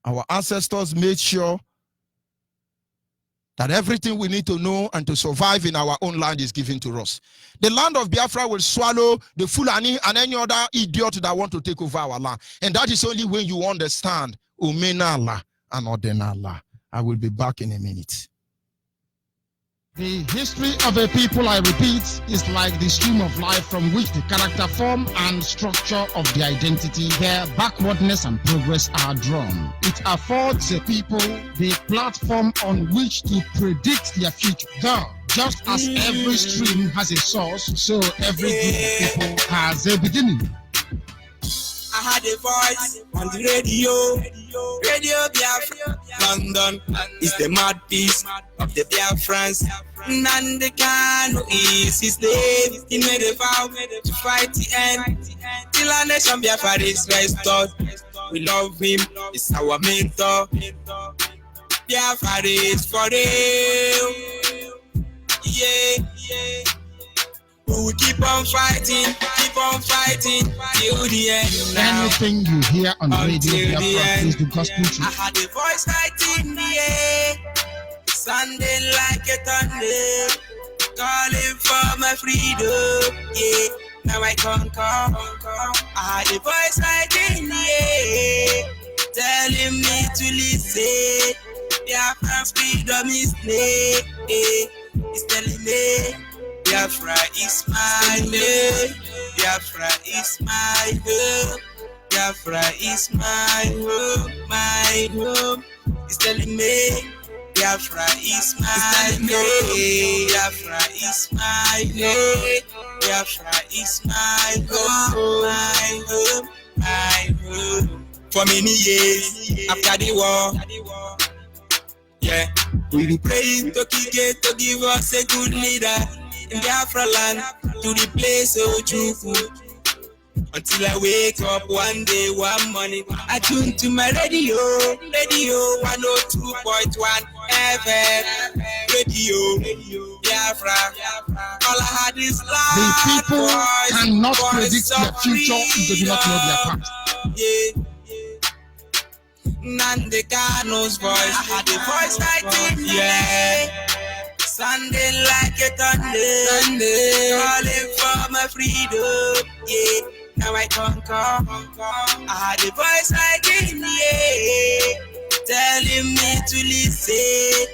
our ancestors made sure that everything we need to know and to survive in our own land is given to us. The land of Biafra will swallow the Fulani and any other idiot that want to take over our land. And that is only when you understand Umenala and Odenala. I will be back in a minute. The history of a people, I repeat, is like the stream of life from which the character form and structure of the identity, their backwardness and progress are drawn. It affords the people the platform on which to predict their future. Though, just as every stream has a source, so every group of people has a beginning. I had a voice on the Radio Biafra, London is the mouthpiece of the Biafrans. Nandekano is his name. He made a vow to fight the end till our nation Biafra is restored. We love him, he's our mentor. Biafra is for real. Yeah. We will keep on fighting till the end. Now. Anything you hear on Radio Biafra is the gospel truth. I had a voice right in the air, sounding like a thunder, calling for my freedom. Yeah, now I can't come. I had a voice right in the air, telling me to listen. Biafra freedom is near. It's telling me. Biafra is my name. Biafra is my home. Biafra is my home. My home is telling me. Biafra is my name. Biafra is my name. Biafra is my home, my home, my home. For many years after the war, yeah, we be praying to Kike to give us a good leader in Biafra land to replace Ojukwu. Until I wake up one day, one morning, I tune to my radio 102.1 FM, radio, Biafra. All I had is life. The people cannot predict their future if they do not know their past. Yeah. Nandekano's voice, I had a voice fighting, yeah. Sounding like a thunder, calling for my freedom, yeah. Now I conquer. I had a voice like him, yeah, telling me to listen.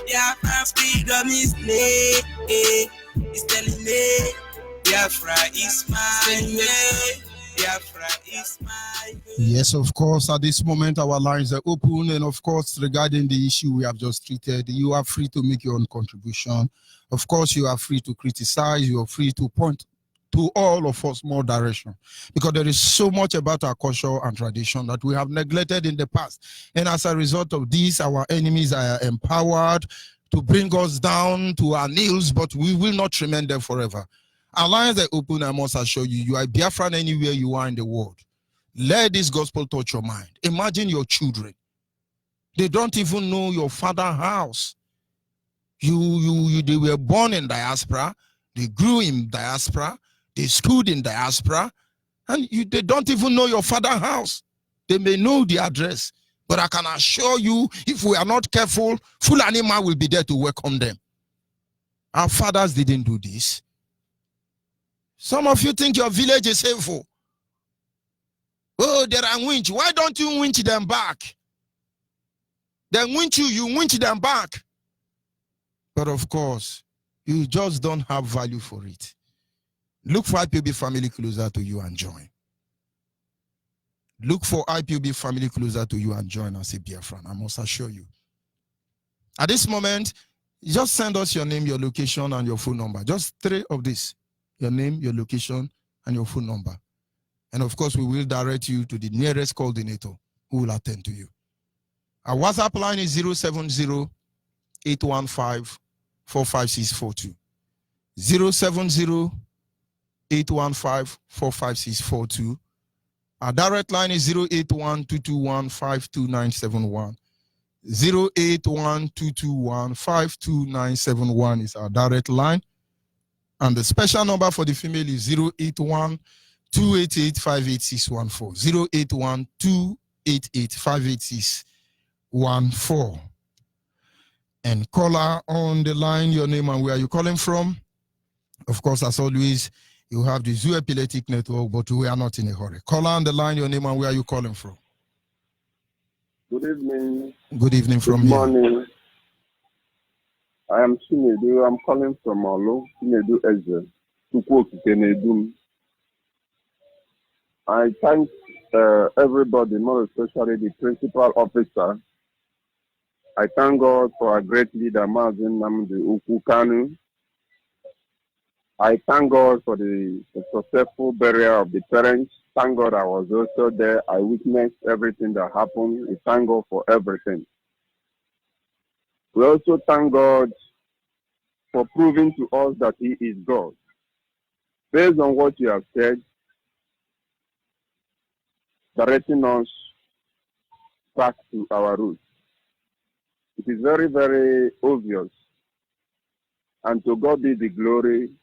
Biafra freedom is play, it's telling me Biafra is mine. Biafra is mine. Yes, of course, at this moment our lines are open, and of course regarding the issue we have just treated, you are free to make your own contribution. Of course, you are free to criticize, you are free to point to all of us more direction, because there is so much about our culture and tradition that we have neglected in the past, and as a result of this, our enemies are empowered to bring us down to our knees, but we will not remain there forever. Our lines are open. I must assure you, you are Biafran anywhere you are in the world. Let this gospel touch your mind. Imagine your children. They don't even know your father's house. They were born in diaspora. They grew in diaspora. They schooled in diaspora. And they don't even know your father's house. They may know the address. But I can assure you, if we are not careful, full animal will be there to welcome them. Our fathers didn't do this. Some of you think your village is hateful. Oh, there are winch. Why don't you winch them back? They winch you, you winch them back. But of course, you just don't have value for it. Look for IPOB family closer to you and join. Look for IPOB family closer to you and join as a Biafran. I must assure you. At this moment, just send us your name, your location, and your phone number. Just 3 of this. Your name, your location, and your phone number. And of course, we will direct you to the nearest coordinator who will attend to you. Our WhatsApp line is 070-815-45642. 070-815-45642. Our direct line is 081-221-52971. 081-221-52971 is our direct line. And the special number for the female is 081-288-58614. 081-288-58614. And caller on the line, your name and where are you calling from? Of course, as always, you have the Zoo Epileptic Network, but we are not in a hurry. Caller on the line, your name and where are you calling from? Good evening. Good evening from Good morning. I am Chinedu. I'm calling from Olo. Chinedu Eze. I thank everybody, more especially the principal officer. I thank God for our great leader, Mazin Namdi Ukukanu. I thank God for the successful burial of the parents. Thank God I was also there. I witnessed everything that happened. We thank God for everything. We also thank God for proving to us that He is God. Based on what you have said, directing us back to our roots. It is very, very obvious. And to God be the glory.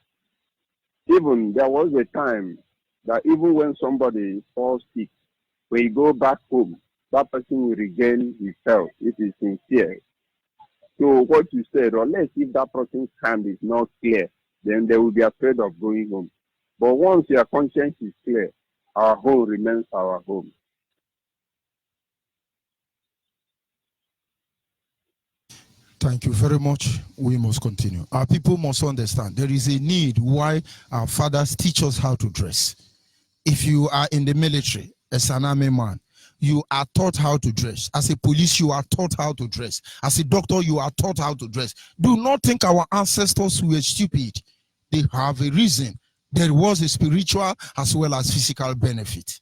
Even there was a time that even when somebody falls sick, when you go back home, that person will regain his health if he's sincere. So what you said, unless if that person's hand is not clear, then they will be afraid of going home. But once your conscience is clear, our home remains our home. Thank you very much. We must continue. Our people must understand there is a need why our fathers teach us how to dress. If you are in the military, as an army man, you are taught how to dress. As a police, you are taught how to dress. As a doctor, you are taught how to dress. Do not think our ancestors were stupid. They have a reason There was a spiritual as well as physical benefit.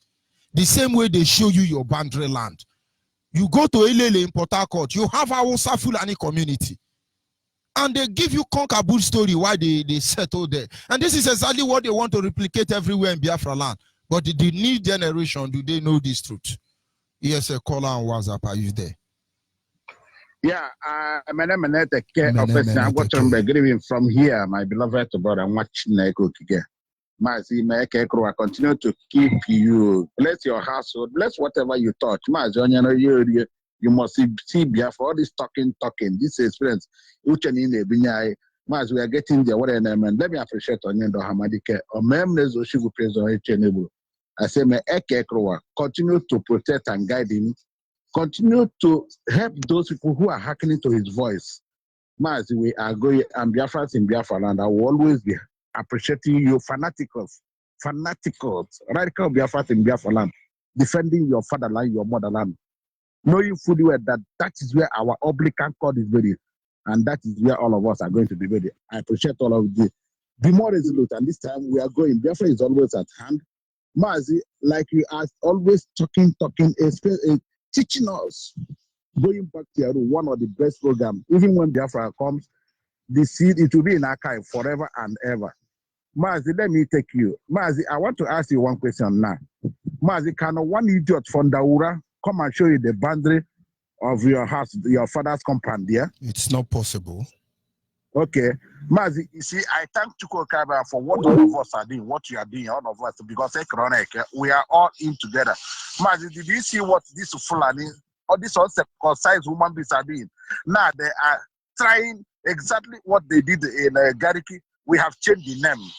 The same way they show you your boundary land. You go to Elele in Port Harcourt, you have Hausa Fulani community. And they give you Conkaboot story why they settle there. And this is exactly what they want to replicate everywhere in Biafra land. But the new generation, do they know this truth? Yes, a caller on WhatsApp, are you there? Yeah, my name is I'm watching from here, my beloved brother. I'm watching Neko Kige. I continue to keep you. Bless your household. Bless whatever you touch. You must see Biafra. All this talking. This experience. We are getting there. Let me appreciate Onyendo Hamadike. I say, continue to protect and guide him. Continue to help those people who are hearkening to his voice. As we are going, and Biafrans in Biafra land, I will always be appreciating you, fanaticals, radical Biafrans in Biafra land, defending your fatherland, your motherland, knowing fully well that that is where our oblique cord is buried, and that is where all of us are going to be buried. I appreciate all of you. Be more resolute, and this time we are going. Biafra is always at hand. Mazi, like you are always talking, teaching us, going back to your one of the best programs. Even when Biafra comes, the seed, it will be in archive forever and ever. Mazi, let me take you. Mazi, I want to ask you one question now. Mazi, can one idiot from Daura come and show you the boundary of your house, your father's compound there? It's not possible. Okay. Mazi, you see, I thank Chuko Kaba for what all of us are doing, what you are doing, all of us, because we are all in together. Mazi, did you see what this Fulani, or this uncircumcised woman beings are doing? Now they are trying exactly what they did in Gariki. We have changed the name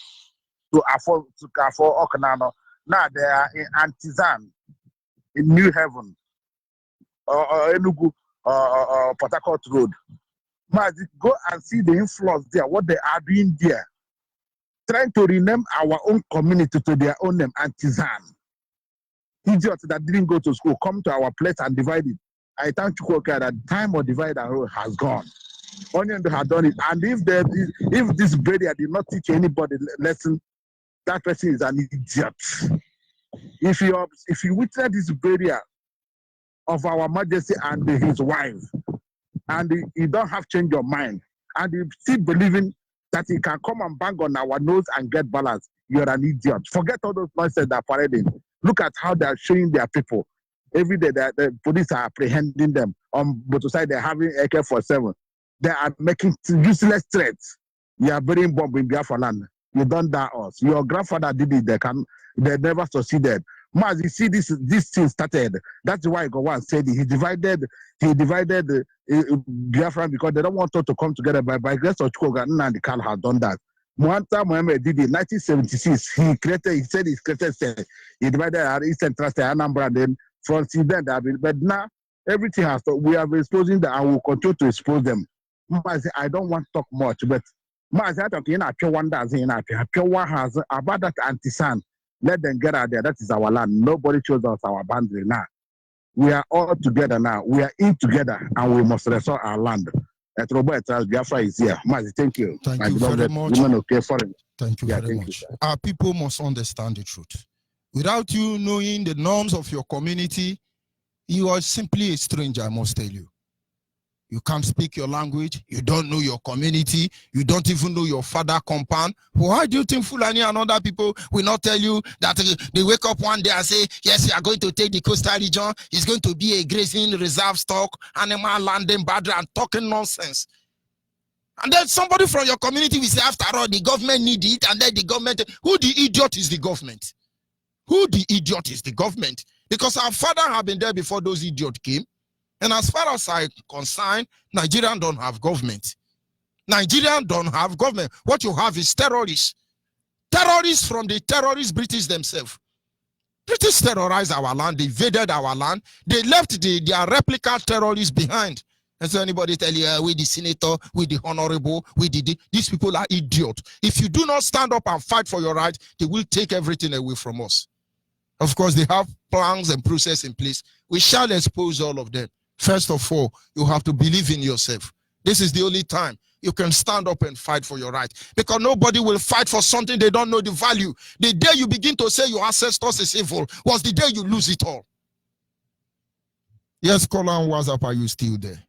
to Afo Okanano. Now they are in Antizan, in New Haven, Enugu, Port Harcourt Road. Mazi, go and see the influence there, what they are doing there. Trying to rename our own community to their own name, Antizan. Idiots that didn't go to school come to our place and divide it. I thank you that the time of divide and rule has gone. Onion had done it. And if this barrier did not teach anybody lesson, that person is an idiot. If you witness this barrier of our Majesty and his wife, and you don't have change your mind, and you still believing that he can come and bang on our nose and get balance, you're an idiot. Forget all those noises that are parading. Look at how they are showing their people. Every day the police are apprehending them. On both sides, they're having AK-47. They are making useless threats. You are burying bomb in Biafra land. You don't die us. Your grandfather did it. They never succeeded. Mas, you see this thing started. That's why Gowon said he divided Biafra because they don't want us to come together. By grace of Chukwuka, Nnamdi Kanu has done that. Muanta Mohammed did it in 1976. He divided our Eastern Trust, Anambra, and then from then. But now everything has to, we are exposing them and we'll continue to expose them. I don't want to talk much, but I talk in a pure one has about that anti-san. Let them get out there. That is our land. Nobody chose us our boundary now. We are all together now. We are in together and we must restore our land. At Robert Biafra is here. Mazi, thank you. Thank you very much. Thank you very much. Our people must understand the truth. Without you knowing the norms of your community, you are simply a stranger, I must tell you. You can't speak your language. You don't know your community. You don't even know your father compound. Why do you think Fulani and other people will not tell you that they wake up one day and say, yes, you are going to take the coastal region. It's going to be a grazing reserve stock, animal landing boundary, and talking nonsense. And then somebody from your community will say, after all, the government need it. And then the government, who the idiot is the government? Who the idiot is the government? Because our father have been there before those idiots came. And as far as I'm concerned, Nigerians don't have government. Nigerians don't have government. What you have is terrorists. Terrorists from the terrorist British themselves. British terrorized our land. They invaded our land. They left their replica terrorists behind. And so anybody tell you, we the senator, we the honorable, these people are idiots. If you do not stand up and fight for your rights, they will take everything away from us. Of course, they have plans and process in place. We shall expose all of them. First of all, you have to believe in yourself. This is the only time. you can stand up and fight for your right. Because nobody will fight for something they don't know the value. The day you begin to say your ancestors is evil was the day you lose it all. Yes, call on WhatsApp. Are you still there?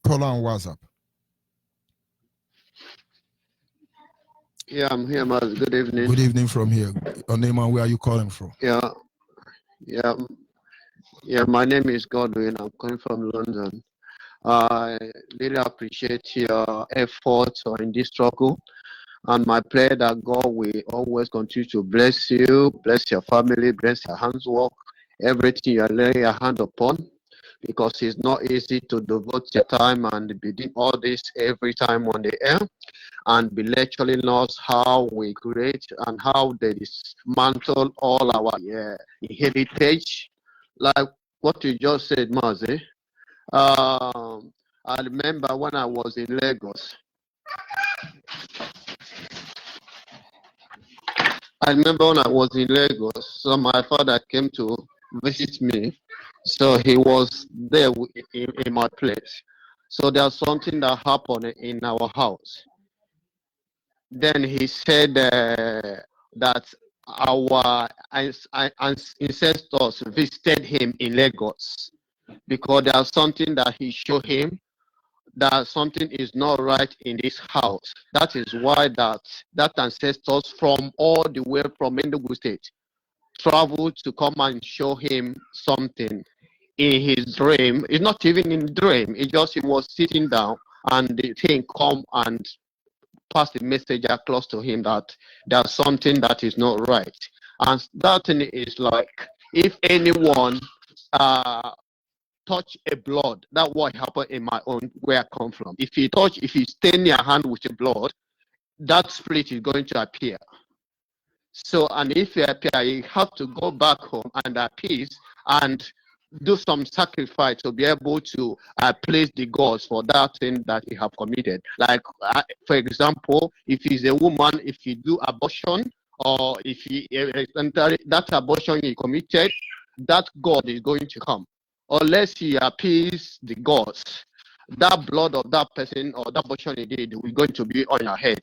Call on WhatsApp. Yeah, I'm here, Maz. Good evening. Good evening from here. Your name and where are you calling from? Yeah. My name is Godwin. I'm calling from London. I really appreciate your efforts in this struggle, and my prayer that God will always continue to bless you, bless your family, bless your handiwork, everything you lay your hand upon, because it's not easy to devote your time and be doing all this every time on the air and be lecturing us how we create and how they dismantle all our heritage, like what you just said, Mazi. I remember when I was in Lagos. So my father came to visit me. So he was there in my place. So there's something that happened in our house. Then he said that our ancestors visited him in Lagos because there's something that he showed him that something is not right in this house. That is why that ancestors from all the way from Enugu State traveled to come and show him something in his dream. It's not even in dream. He was sitting down and the thing come and pass the message across to him that there's something that is not right. And that thing is like, if anyone touch a blood, that's what happened in my own, where I come from. If you stain your hand with the blood, that spirit is going to appear. So, and if you appear, you have to go back home and appease and do some sacrifice to be able to place the gods for that thing that you have committed. Like, for example, if it's a woman, if you do abortion, or if that abortion you committed, that God is going to come. Unless you appease the gods, that blood of that person or that abortion he did is going to be on your head.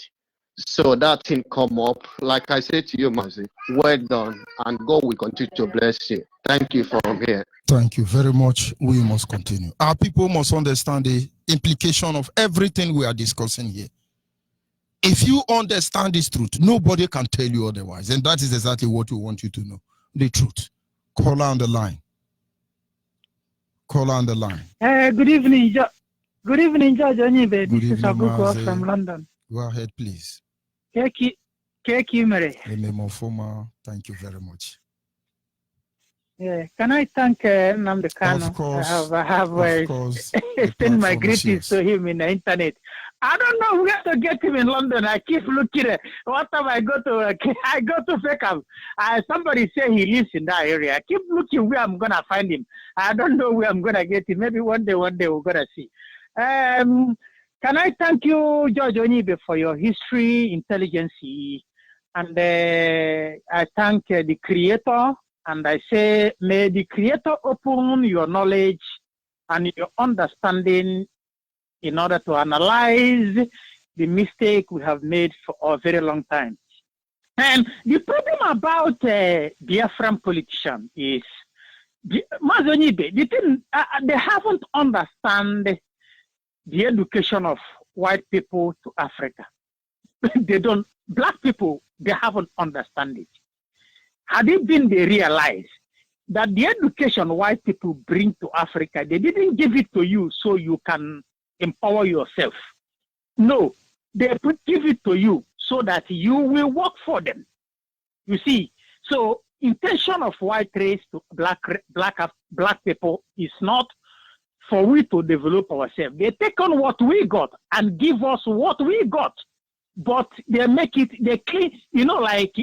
So that thing come up. Like I said to you, Mazi, well done, and God will continue to bless you. Thank you from here. Thank you very much. We must continue. Our people must understand the implication of everything we are discussing here. If you understand this truth, nobody can tell you otherwise. And that is exactly what we want you to know. The truth. Call on the line. Call on the line. Good evening, Good evening, Judge Onyibe. This is Aguko from London. Go ahead, please. Thank you, Mary. Thank you very much. Yeah, can I thank Nnamdi Kanu? Of course. I have sent my greetings to him in the internet. I don't know where to get him in London. I keep looking. What time I go to Fekam. Somebody say he lives in that area. I keep looking where I'm gonna find him. I don't know where I'm gonna get him. Maybe one day we're gonna see. Can I thank you, Judge Onyibe, for your history, intelligence, and I thank the Creator. And I say, may the Creator open your knowledge and your understanding in order to analyze the mistake we have made for a very long time. And the problem about Biafran politicians is, Mazonibe, the thing, they haven't understand the education of white people to Africa. Black people, they haven't understand it. Had it been they realize that the education white people bring to Africa, they didn't give it to you so you can empower yourself. No, they give it to you so that you will work for them. You see, so intention of white race to black people is not for we to develop ourselves. They take on what we got and give us what we got, but they make it, they clean, like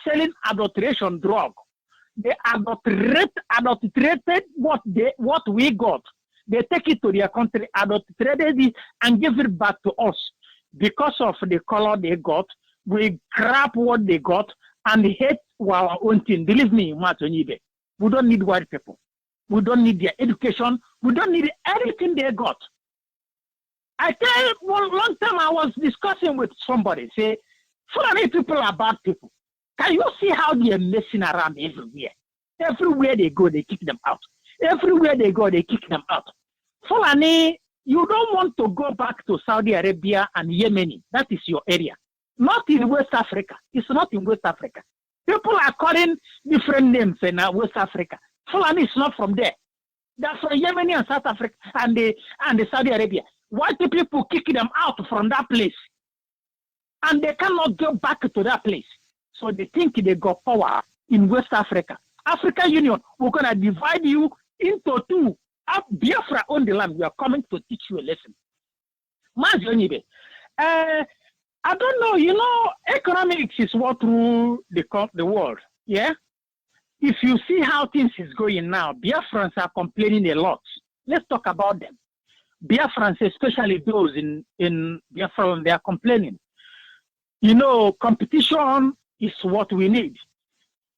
selling adulteration drug. They adulterated what we got. They take it to their country, adulterated it, and give it back to us. Because of the color they got, we grab what they got and hate our own thing. Believe me, Onyibe, we don't need white people. We don't need their education. We don't need everything they got. I tell one long time I was discussing with somebody, say, Fulani people are bad people. Can you see how they are messing around everywhere? Everywhere they go, they kick them out. Everywhere they go, they kick them out. Fulani, you don't want to go back to Saudi Arabia and Yemen. That is your area. Not in West Africa. It's not in West Africa. People are calling different names in West Africa. Fulani is not from there. They're from Yemen and South Africa and the Saudi Arabia. Why do people kick them out from that place? And they cannot go back to that place. So they think they got power in West Africa. African Union, we're going to divide you into two. Biafra on the land, we are coming to teach you a lesson. Onyibe, I don't know, you know, economics is what rules the world, yeah? If you see how things is going now, Biafrans are complaining a lot. Let's talk about them. Biafrans, especially those in Biafra, they are complaining. You know, competition is what we need.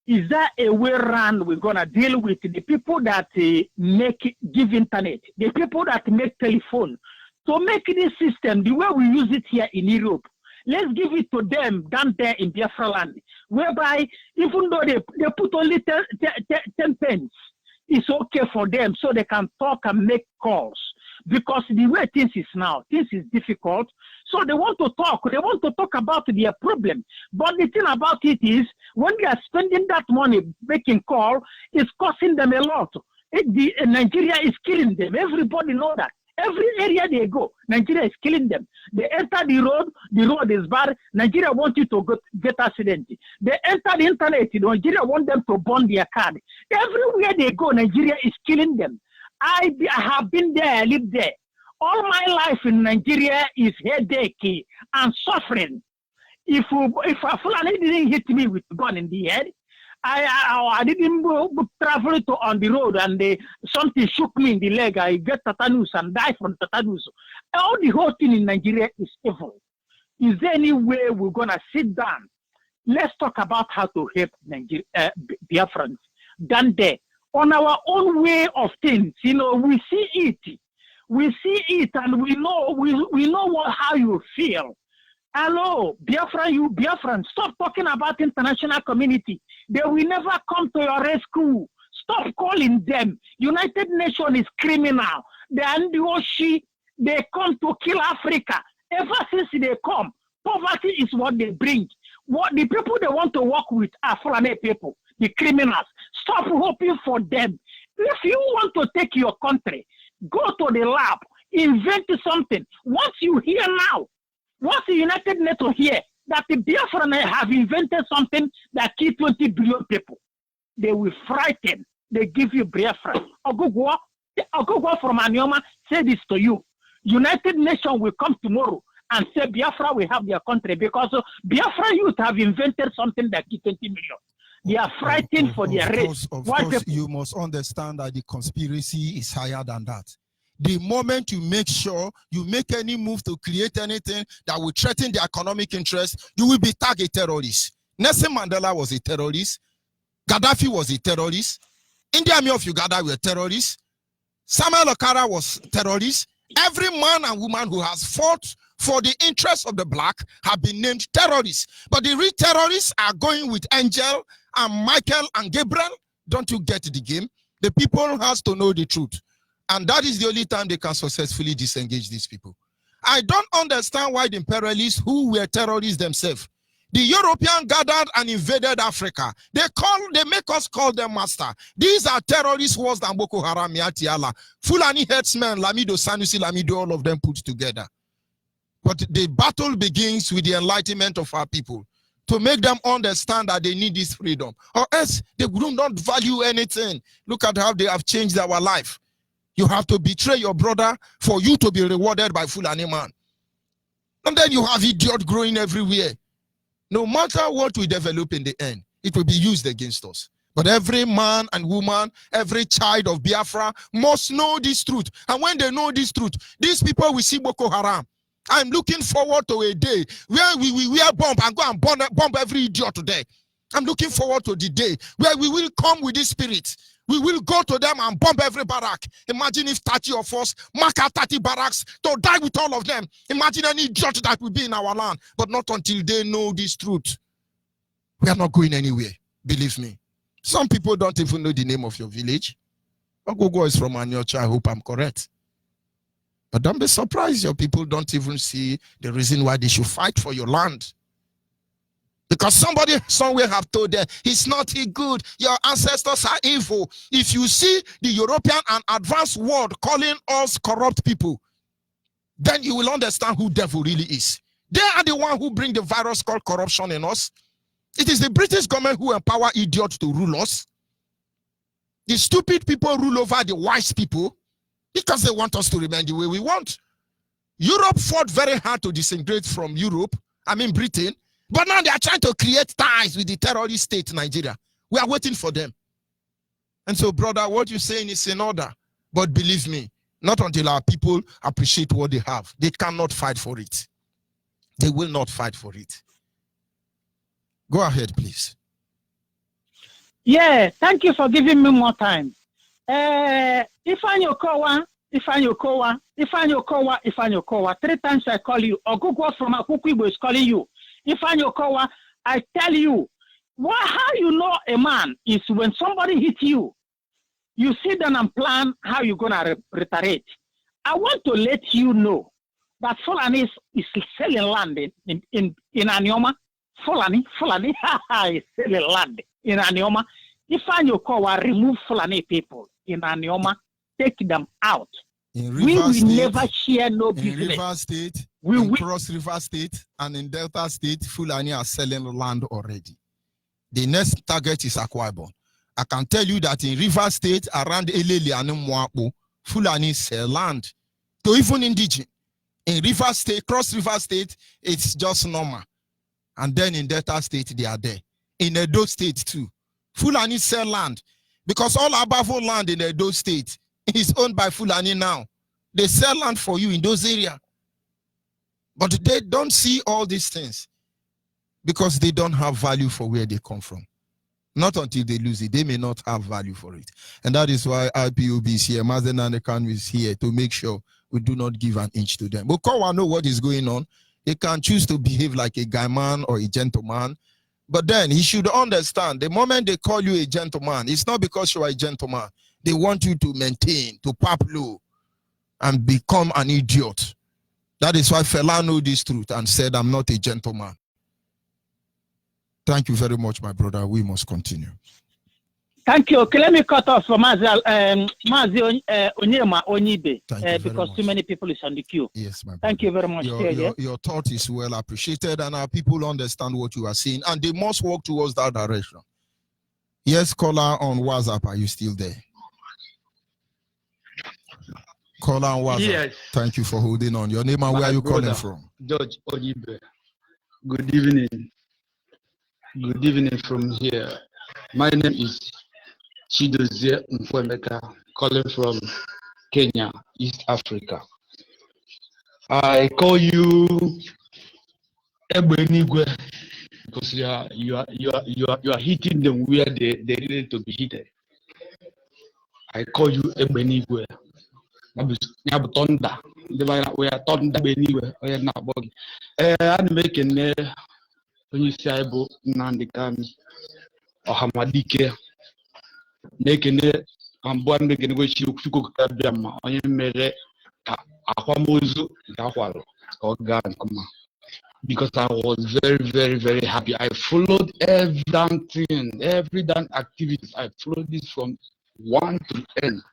Is that a way around we're going to deal with the people that give internet, the people that make telephone, to make this system the way we use it here in Europe? Let's give it to them down there in Biafra land, whereby even though they put only 10 pence, it's okay for them so they can talk and make calls. Because the way things is now, things is difficult. So they want to talk about their problem. But the thing about it is, when they are spending that money making call, it's costing them a lot. Nigeria is killing them. Everybody know that. Every area they go, Nigeria is killing them. They enter the road is bad. Nigeria wants you to get accident. They enter the internet, Nigeria want them to burn their card. Everywhere they go, Nigeria is killing them. I have been there, I lived there. All my life in Nigeria is headache and suffering. If a Fulani didn't hit me with a gun in the head, I didn't travel on the road and something shook me in the leg. I get tetanus and die from tetanus. All the whole thing in Nigeria is evil. Is there any way we're going to sit down? Let's talk about how to help Biafrans down there. On our own way of things, you know, we see it and we know how you feel. Hello, Biafran, stop talking about international community. They will never come to your rescue. Stop calling them. United Nations is criminal. The Indioshi, they come to kill Africa. Ever since they come, poverty is what they bring. What the people they want to work with are Fulani people, the criminals. Stop hoping for them. If you want to take your country, go to the lab, invent something. Once you hear now, once the United Nations hear that the Biafran have invented something that kills 20 billion people, they will frighten. They give you Biafra. Ogugwa from Anioma say this to you. United Nations will come tomorrow and say Biafra will have their country because Biafra youth have invented something that kills 20 million. They are frightened for their race. Of course, you must understand that the conspiracy is higher than that. The moment you make sure you make any move to create anything that will threaten the economic interest, you will be target terrorist. Nelson Mandela was a terrorist. Gaddafi was a terrorist. Indian Army of Uganda were terrorists. Samuel Okara was terrorist. Every man and woman who has fought for the interests of the black have been named terrorists. But the real terrorists are going with Angel and Michael and Gabriel. Don't you get the game? The people has to know the truth. And that is the only time they can successfully disengage these people. I don't understand why the imperialists who were terrorists themselves, the European gathered and invaded Africa. They make us call them master. These are terrorists worse than Boko Haram, Yatiala, Fulani headsmen, Lamido, Sanusi, Lamido, all of them put together. But the battle begins with the enlightenment of our people to make them understand that they need this freedom. Or else they will not value anything. Look at how they have changed our life. You have to betray your brother for you to be rewarded by Fulani man. And then you have idiot growing everywhere. No matter what we develop in the end, it will be used against us. But every man and woman, every child of Biafra must know this truth. And when they know this truth, these people will see Boko Haram. I'm looking forward to a day where we wear bomb and go and bomb every idiot today. I'm looking forward to the day where we will come with this spirit. We will go to them and bomb every barrack. Imagine if 30 of us mark out 30 barracks to die with all of them. Imagine any judge that will be in our land. But not until they know this truth. We are not going anywhere. Believe me. Some people don't even know the name of your village. Ogogo is from Anyocha. I hope I'm correct. But don't be surprised. Your people don't even see the reason why they should fight for your land. Because somebody somewhere have told them, it's not good. Your ancestors are evil. If you see the European and advanced world calling us corrupt people, then you will understand who devil really is. They are the one who bring the virus called corruption in us. It is the British government who empower idiots to rule us. The stupid people rule over the wise people because they want us to remain the way we want. Europe fought very hard to disintegrate from Britain. But now they are trying to create ties with the terrorist state, Nigeria. We are waiting for them. And so, brother, what you're saying is in order. But believe me, not until our people appreciate what they have. They cannot fight for it. They will not fight for it. Go ahead, please. Yeah, thank you for giving me more time. Ifeanyi Okowa. 3 times I call you. Ogogo from Akukwibo is calling you. Ifeanyi Okowa, I tell you, how you know a man is when somebody hits you, you sit down and plan how you're going to retaliate. I want to let you know that Fulani is selling land in Anioma. Fulani is selling land in Anioma. Ifeanyi Okowa remove Fulani people in Anioma, take them out. We will never share no business. In River State, in Cross River State, and in Delta State, Fulani are selling land already. The next target is Akwa Ibom. I can tell you that in River State, around Elele and Mwapo, Fulani sell land to even indigenous. In River State, Cross River State, it's just normal. And then in Delta State, they are there. In Edo State too, Fulani sell land because all Abavo land in Edo State is owned by Fulani now. They sell land for you in those areas. But they don't see all these things because they don't have value for where they come from. Not until they lose it. They may not have value for it. And that is why IPOB is here. Mazen and the Khan is here to make sure we do not give an inch to them. But Kowa know what is going on. They can choose to behave like a guy man or a gentleman. But then he should understand the moment they call you a gentleman, it's not because you are a gentleman. They want you to maintain, to pop low, and become an idiot. That is why Fela knew this truth and said, I'm not a gentleman. Thank you very much, my brother. We must continue. Thank you. Okay, let me cut off for Mazi Onyibe because too many people is on the queue. Yes, my brother. Thank you very much. Your thought is well appreciated, and our people understand what you are saying, and they must work towards that direction. Yes, caller on WhatsApp, are you still there? Caller on WhatsApp. Yes. Thank you for holding on. Your name and where are you calling from? George Onyibe. Good evening. Good evening from here. My name is Chidozie Mfwemeka, calling from Kenya, East Africa. I call you Ebenigwe because you are hitting them where they needed to be hit. I call you Ebenigwe. We are thunder Benigwe. I'm making onye isi anyị bụ Nnamdi Kanu Ọhamadike na-ekene ambụọ na-ekene gwechi Chukwu kabịa ma onye mere ka akwamozu ga-akwalụ ka ọ gaa nke ọma. Because I was very, very, very happy. I followed every damn thing, every damn activity. I followed this from 1 to 10.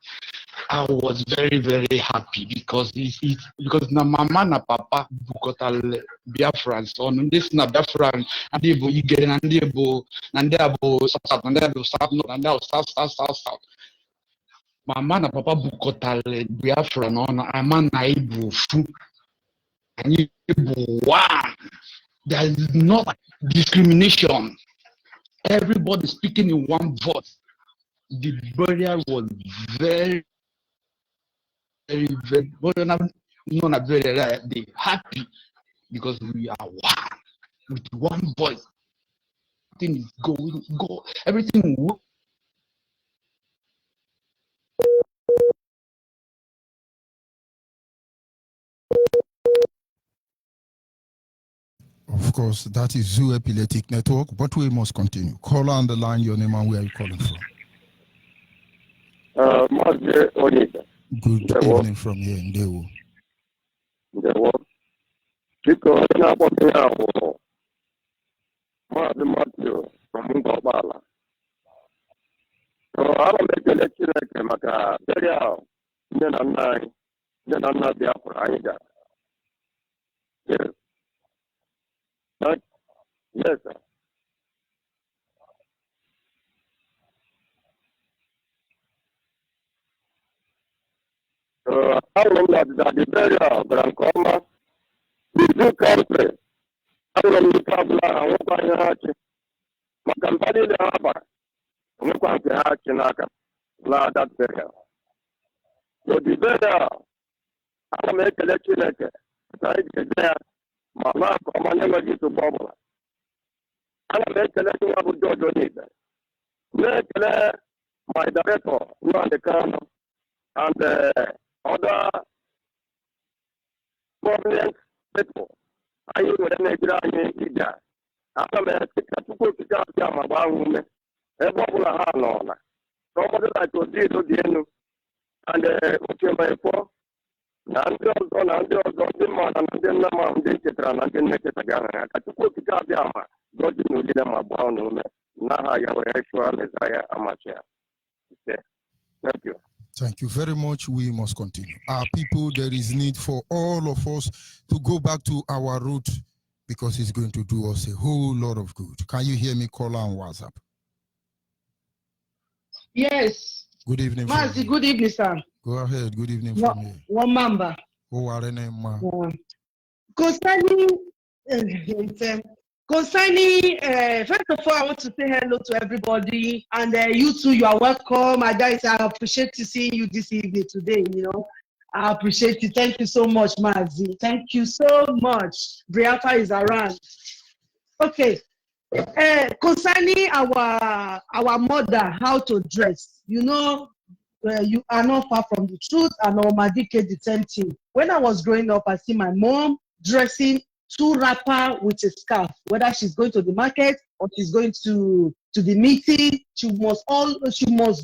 I was very, very happy because because na mama na papa bukotale Biafra on this na Biafra and they you get and they abo south and they abo south north and they south. Mama na papa bukotale Biafra no na ama na ibu fu and you one. There is not discrimination. Everybody speaking in one voice. The barrier was very, not very happy because we are one with one voice. Everything is going, everything. Of course, that is Zoo Epileptic Network, but we must continue. Caller on the line, your name and where are you calling from? Onyibe. Good evening from here in Dewo. Because Matthew from Ngobala. So I don't make a lecture like a burial. Then I'm not Biafra either. Yes. Yes, sir. So I don't know that the burial, but I'm coming. We do country. I don't know the problem. I want to hear my company the harbor. I want to hear Chinaka. That burial. So the burial, I don't make a lecture like I get there. My life, I'm never get to bubble. I don't make a lecture about Onyibe. Make my director, run the camera, and other prominent people. I will make it. After I take a two pick up my woman, a bubble of Harlona. Somebody like to do the end and okay, my four. And the man and then the man did it and then make it again. I took a pick up Yama. God didn't get my bound woman. Now I have an actual Messiah amateur. Thank you. Thank you very much. We must continue. Our people, there is need for all of us to go back to our root because it's going to do us a whole lot of good. Can you hear me, caller on WhatsApp? Yes. Good evening. Mazi, good evening, sir. Go ahead. Good evening from here. One member. Who are the name, ma? Concerning, first of all, I want to say hello to everybody, and you too, you are welcome. I appreciate to see you this evening today, I appreciate you. Thank you so much, Mazi. Thank you so much. Biafra is around. Okay. Concerning our mother, how to dress, you are not far from the truth, and Omadi did the same thing. When I was growing up, I see my mom dressing 2 wrapper with a scarf, whether she's going to the market or she's going to the meeting, she must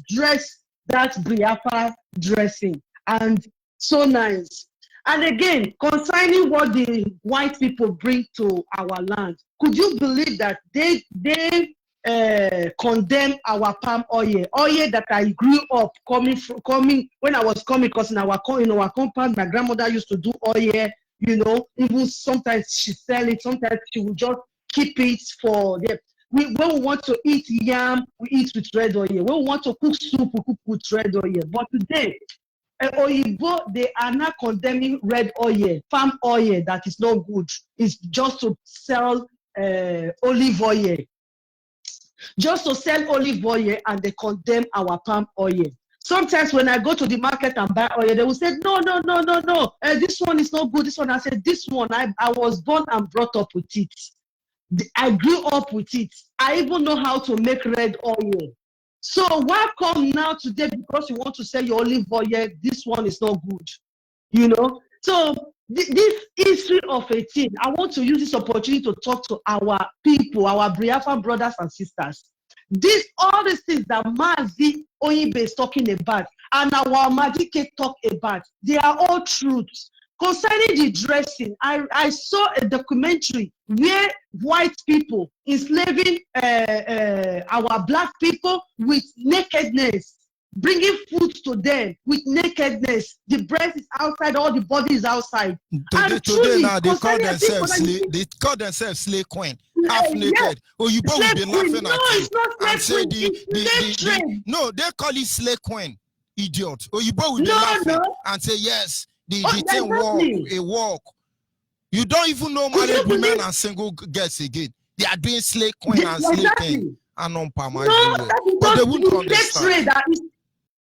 dress that Biafra dressing, and so nice. And again, concerning what the white people bring to our land, could you believe that they condemn our palm oil that I grew up coming when I was coming, because in our compound, my grandmother used to do oil. Even sometimes she sell it, sometimes she will just keep it for them. When we want to eat yam, we eat with red oil. When we want to cook soup, we cook with red oil. But today, Oyibo, they are not condemning red oil, palm oil that is not good. It's just to sell olive oil. Just to sell olive oil, and they condemn our palm oil. Sometimes when I go to the market and buy oil, they will say, no, this one is not good. This one, I said, this one, I was born and brought up with it. I grew up with it. I even know how to make red oil. So why come now today because you want to sell your olive oil, this one is not good, So this history of a thing, I want to use this opportunity to talk to our people, our Biafran brothers and sisters. All these things that Mazi Onyibe is talking about and our Madike talk about, they are all truths. Concerning the dressing, I saw a documentary where white people enslaving our black people with nakedness, bringing food to them with nakedness. The breast is outside, all the body is outside. Today now they call themselves slave queen, half naked. Yes. Oh, you both will be laughing No, at it's you not and say no, they call it slave queen, idiot. Oh, you both will be laughing and say yes. The thing walk. You don't even know married women and single girls again. They are doing slave queen and slave king and on palm everywhere. But they wouldn't understand.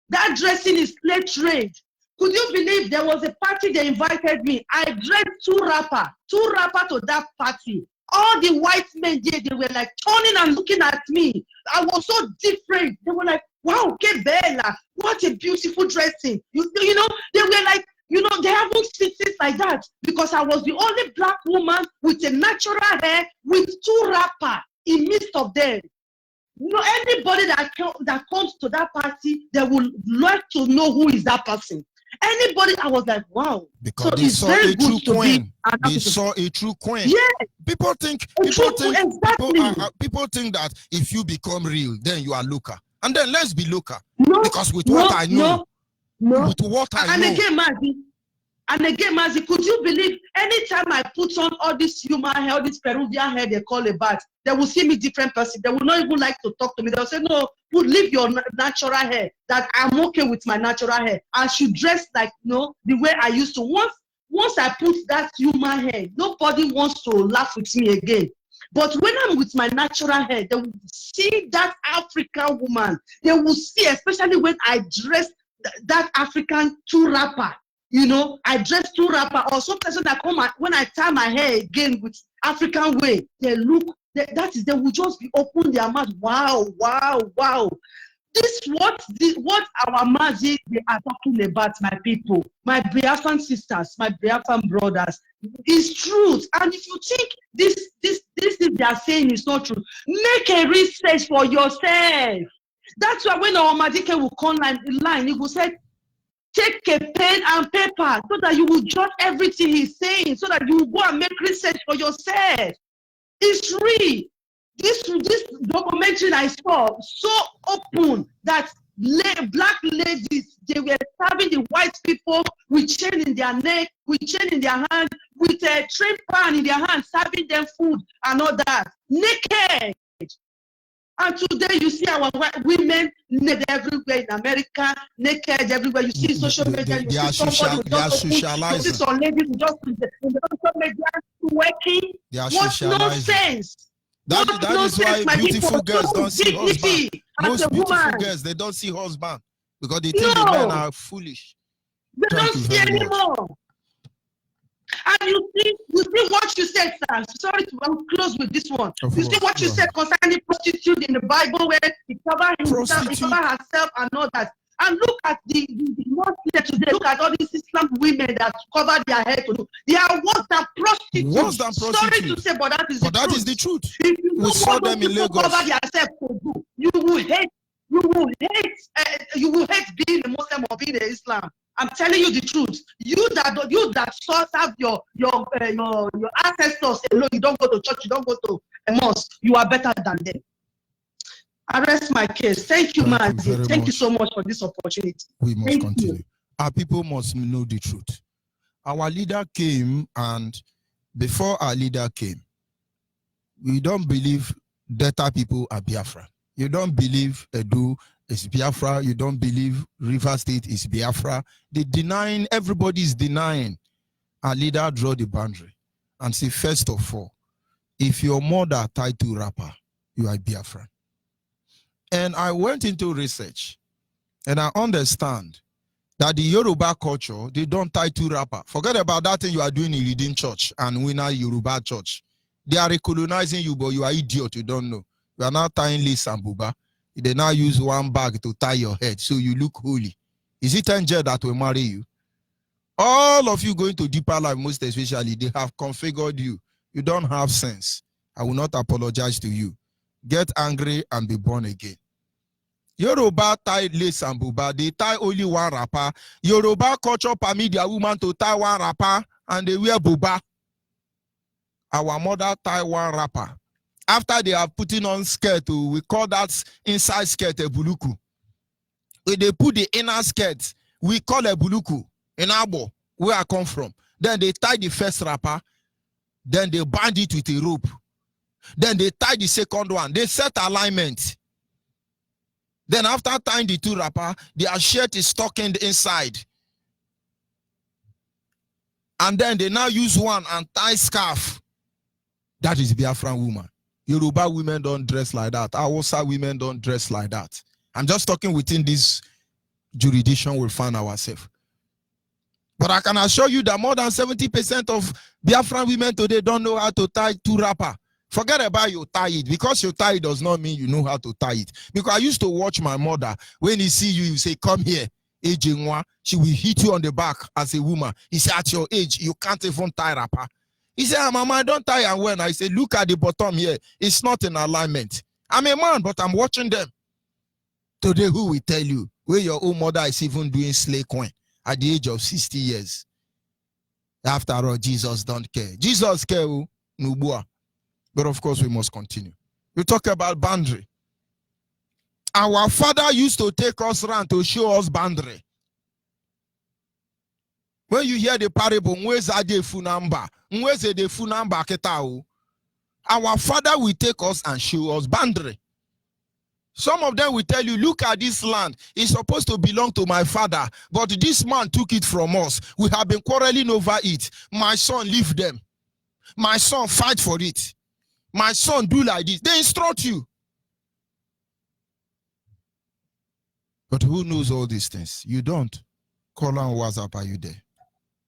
That dressing is slave trade. Could you believe there was a party they invited me? I dressed 2 wrapper to that party. All the white men there, they were like turning and looking at me. I was so different. They were like, wow, que bella. What a beautiful dressing. They were like, You know, they haven't seen things like that because I was the only black woman with a natural hair with 2 rappers in midst of them. You know, anybody that comes to that party, they will like to know who is that person. Anybody, I was like, wow. Because so they it's saw very a good true to queen. be. They saw a true queen. Yeah. People think exactly. people think that if you become real, then you are local. And then let's be local. No, because with what I know, with what I know. And again, Mazi, could you believe anytime I put on all this human hair, all this Peruvian hair they call a bat, they will see me different person. They will not even like to talk to me. They'll say, no, leave your natural hair, that I'm okay with my natural hair. I should dress like, the way I used to. Once I put that human hair, nobody wants to laugh with me again. But when I'm with my natural hair, they will see that African woman. They will see, especially when I dress that African 2 rapper. You know, I dress 2 rapper, or sometimes when I tie my hair again with African way, they look, they will just be open their mouth. Wow, wow, wow. This what our Mazi they are talking about, my people, my Biafran sisters, my Biafran brothers, is truth. And if you think this they are saying is not true, make a research for yourself. That's why when our Madike will come line, he will say, take a pen and paper so that you will jot everything he's saying, so that you will go and make research for yourself. It's real. This documentary I saw so open that black ladies, they were serving the white people with chain in their neck, with chain in their hand, with a tray pan in their hand, serving them food and all that, naked. And today you see our women naked everywhere in America, naked everywhere. You see social media, you see somebody who just you see some ladies who just in the social media working. What nonsense! That is why beautiful girls don't see husband. Most beautiful girls, they don't see husband because they think the men are foolish. They don't see anymore. And you see what you said, sir. Sorry to close with this one. You see what you said concerning prostitute in the Bible, where he covered himself, he covered herself and all that. And look at the Muslims today. Look at all these Islam women that cover their head to do. They are worse than prostitutes. Worse than prostitutes. Sorry to say, but that is the truth. If you saw them in Lagos. Cover yourself to do, you will hate being a Muslim or being an Islam. I'm telling you the truth. You that serve your ancestors alone. You don't go to church. You don't go to a mosque. You are better than them. I rest my case. Thank you, Mazi. Thank you so much for this opportunity. We must continue. Our people must know the truth. Our leader came, and before our leader came, we don't believe Delta people are Biafra. You don't believe Edu is Biafra. You don't believe River State is Biafra. They denying, everybody's denying. Our leader draw the boundary and say, first of all, if your mother tied to rapper, you are Biafra. And I went into research, and I understand that the Yoruba culture, they don't tie to rapper. Forget about that thing you are doing in Redeem Church and Winner Yoruba Church. They are recolonizing you, but you are idiot, you don't know. You are now tying lace and buba. They now use one bag to tie your head, so you look holy. Is it angel that will marry you? All of you going to deeper life, most especially, they have configured you. You don't have sense. I will not apologize to you. Get angry and be born again. Yoruba tie lace and buba. They tie only one wrapper. Yoruba culture permit their woman to tie one wrapper and they wear buba. Our mother tie one wrapper. After they are putting on skirt, we call that inside skirt a buluku. When they put the inner skirt, we call a buluku in Abo, where I come from. Then they tie the first wrapper. Then they bind it with a rope. Then they tie the second one. They set alignment. Then after tying the two wrapper, their shirt is tucked inside. And then they now use one and tie scarf. That is Biafran woman. Yoruba women don't dress like that. Hausa women don't dress like that. I'm just talking within this jurisdiction we'll find ourselves. But I can assure you that more than 70% of Biafran women today don't know how to tie two wrapper. Forget about you tie it. Because you tie it does not mean you know how to tie it. Because I used to watch my mother. When he see you, you say, come here. aging one, she will hit you on the back as a woman. He said, at your age, you can't even tie wrapper. He said, Mama, I don't tie and when. I said, look at the bottom here. It's not in alignment. I'm a man, but I'm watching them. Today, who will tell you where your own mother is even doing slay coin at the age of 60 years? After all, Jesus don't care. Jesus care, Nubua. But of course, we must continue. We talk about boundary. Our father used to take us around to show us boundary. When you hear the parable, our father will take us and show us boundary. Some of them will tell you, look at this land. It's supposed to belong to my father, but this man took it from us. We have been quarreling over it. My son, leave them. My son, fight for it. My son, do like this. They instruct you. But who knows all these things? You don't. Call on WhatsApp, are you there?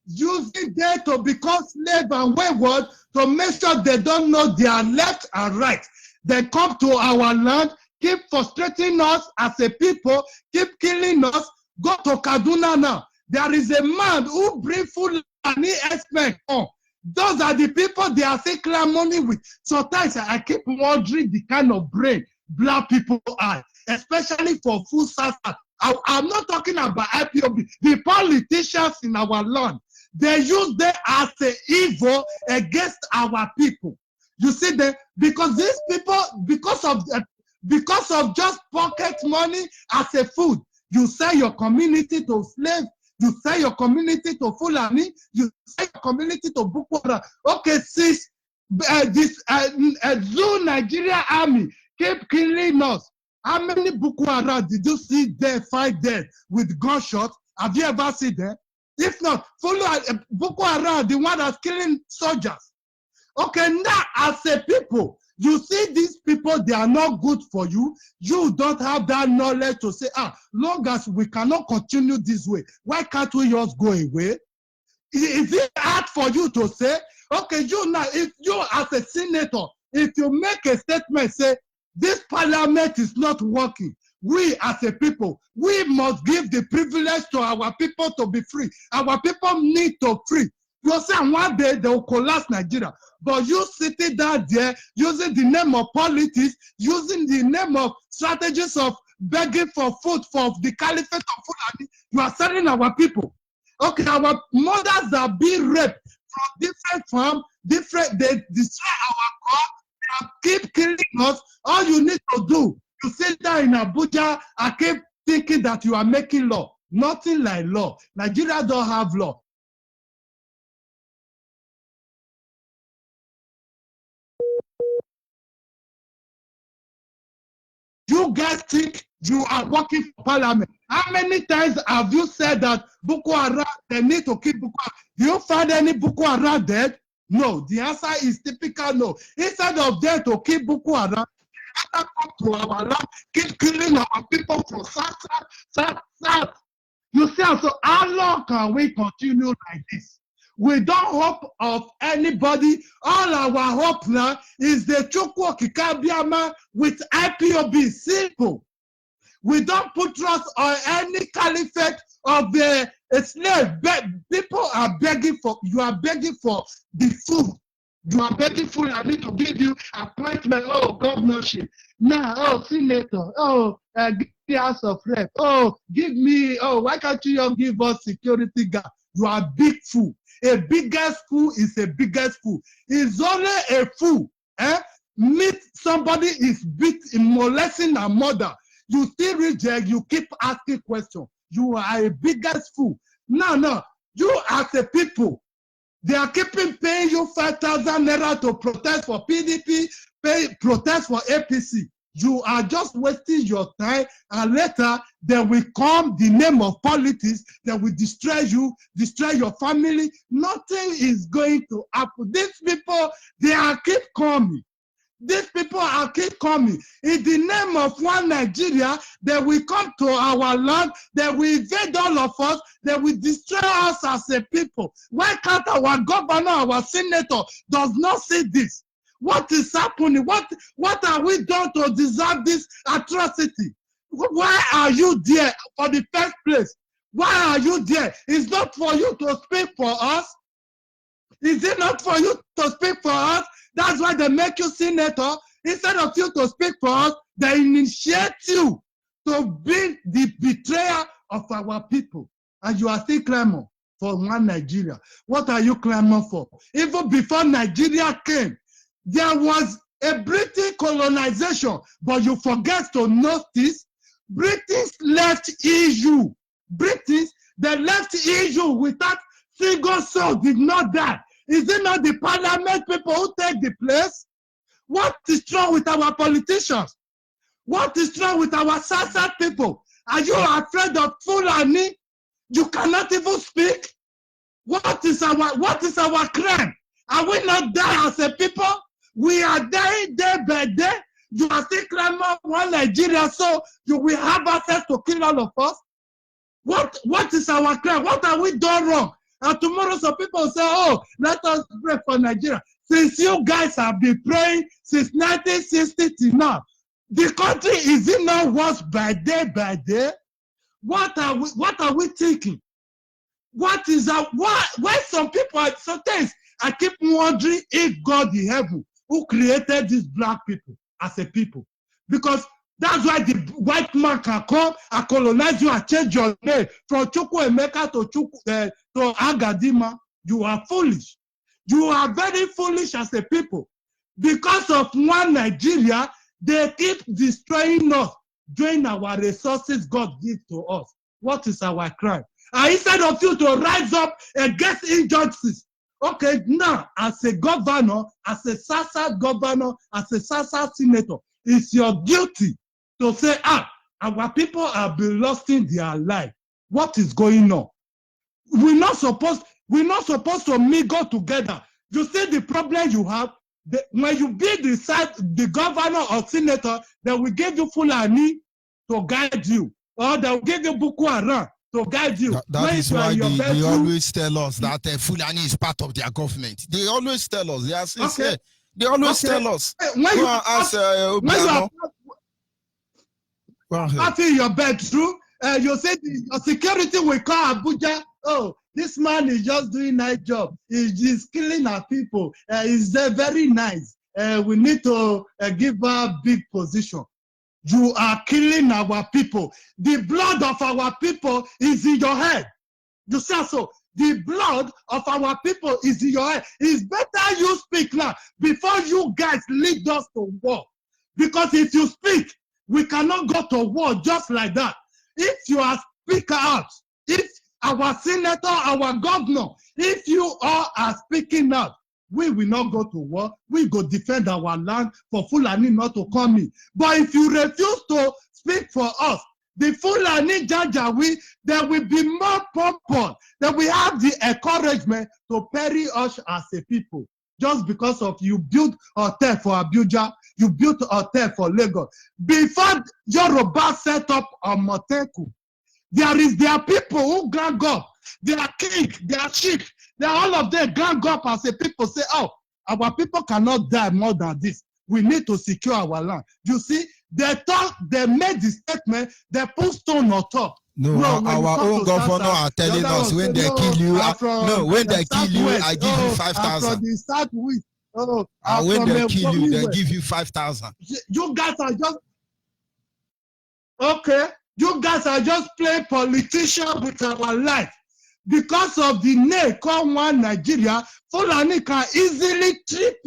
Using them to become slave and wayward to make sure they don't know their left and right. They come to our land, keep frustrating us as a people, keep killing us. Go to Kaduna now. There is a man who brings food and he expect on. Those are the people they are saying money with. Sometimes I keep wondering the kind of brain black people are, especially for food salsa. I'm not talking about IPOB. The politicians in our land, they use them as an evil against our people. You see that because these people, because of just pocket money as a food, you sell your community to slaves, you sell your community to Fulani, you sell your community to Boko Haram. Okay, since this Zoo Nigeria army keep killing us, how many Boko Haram did you see there fight there with gunshots? Have you ever seen them? If not, follow Boko Haram, the one that's killing soldiers. Okay, now as a people, you see these people, they are not good for you. You don't have that knowledge to say, long as we cannot continue this way, why can't we just go away? Is it hard for you to say, okay, you now, if you as a senator, if you make a statement, say, this parliament is not working, we as a people, we must give the privilege to our people to be free. Our people need to free. You say one day they will collapse Nigeria. But you sitting down there using the name of politics, using the name of strategies of begging for food for the caliphate of Fulani, you are selling our people. Okay, our mothers are being raped from different farms, they destroy our crop, they keep killing us. All you need to do, you sit down in Abuja and keep thinking that you are making law. Nothing like law. Nigeria don't have law. You guys think you are working for parliament. How many times have you said that Boko Haram, they need to keep Boko Haram? Do you find any Boko Haram dead? No. The answer is typical no. Instead of them to keep Boko Haram, they come to our land, keep killing our people from south. You see, so how long can we continue like this? We don't hope of anybody. All our hope now is the Chukwu Kikabiama with IPOB. Simple. We don't put trust on any caliphate of the slave. People are begging for, you are begging for the food. You are begging for, I need to give you appointment, governorship. Now, senator, give me House of Rep. Give me, why can't you just give us security guard? You are big fool. A biggest fool is a biggest fool. It's only a fool. Meet somebody is molesting a mother. You still reject, you keep asking questions. You are a biggest fool. No. You as a people, they are keeping paying you 5,000 naira to protest for PDP, protest for APC. You are just wasting your time, and later they will come the name of politics, they will destroy you, destroy your family. Nothing is going to happen. These people, they are keep coming. These people are keep coming. In the name of one Nigeria, they will come to our land, they will invade all of us, they will destroy us as a people. Why can't our governor, our senator does not see this? What is happening? What are we done to deserve this atrocity? Why are you there for the first place? Why are you there? It's not for you to speak for us. Is it not for you to speak for us? That's why they make you senator. Instead of you to speak for us, they initiate you to be the betrayer of our people. And you are still clamoring for one Nigeria. What are you clamoring for? Even before Nigeria came, there was a British colonization, but you forget to notice, British left EU. British, they left EU without single soul did not die. Is it not the parliament people who take the place? What is wrong with our politicians? What is wrong with our Sasa people? Are you afraid of Fulani? You cannot even speak. What is our crime? Are we not dying as a people? We are dying day by day. You are still claiming one Nigeria, so you will have access to kill all of us. What is our crime? What are we doing wrong? And tomorrow some people say, oh, let us pray for Nigeria. Since you guys have been praying since 1960 till now, the country is in now worse by day by day. What are we thinking? What is our why some people are sometimes I keep wondering if God in heaven who created these black people as a people. Because that's why the white man can come and colonize you and change your name from Chukwuemeka to Agadima. You are foolish. You are very foolish as a people. Because of one Nigeria, they keep destroying us, drain our resources God gives to us. What is our crime? And instead of you to rise up against injustice, okay, now as a governor, as a Sasa governor, as a Sasa senator, it's your duty to say, our people have been losing their life. What is going on? We're not supposed to mingle together. You see the problem you have. When you be the governor or senator, they will give you Fulani to guide you, or they will give you Boko Haram to guide you. That is why they always tell us that Fulani is part of their government. They always tell us. They are sincere. Okay. They always tell us. When you are in your bedroom, you say your security will call Abuja. Oh, this man is just doing nice job. He's killing our people. He's very nice. We need to give her big position. You are killing our people. The blood of our people is in your head. You say so. The blood of our people is in your head. It's better you speak now before you guys lead us to war. Because if you speak, we cannot go to war just like that. If you are speaking out, if our senator, our governor, if you all are speaking out, we will not go to war. We go defend our land for Fulani not to come in. But if you refuse to speak for us, the Fulani Janjaweed, there will be more pump. That we have the encouragement to bury us as a people. Just because of you built a hotel for Abuja, you built a hotel for Lagos. Before Yoruba set up a Moteku, there are people who gang up. They are king, they are chief. They are all of them gang up as a people say, oh, our people cannot die more than this. We need to secure our land. You see, they made the statement, they put stone on top. No, our own governor are telling us when they kill you, when they kill you, I give you 5,000. From the southwest. When they kill you, they give you 5,000. You guys are just okay. You guys are just playing politician with our life. Because of the name called one Nigeria, Fulani can easily trip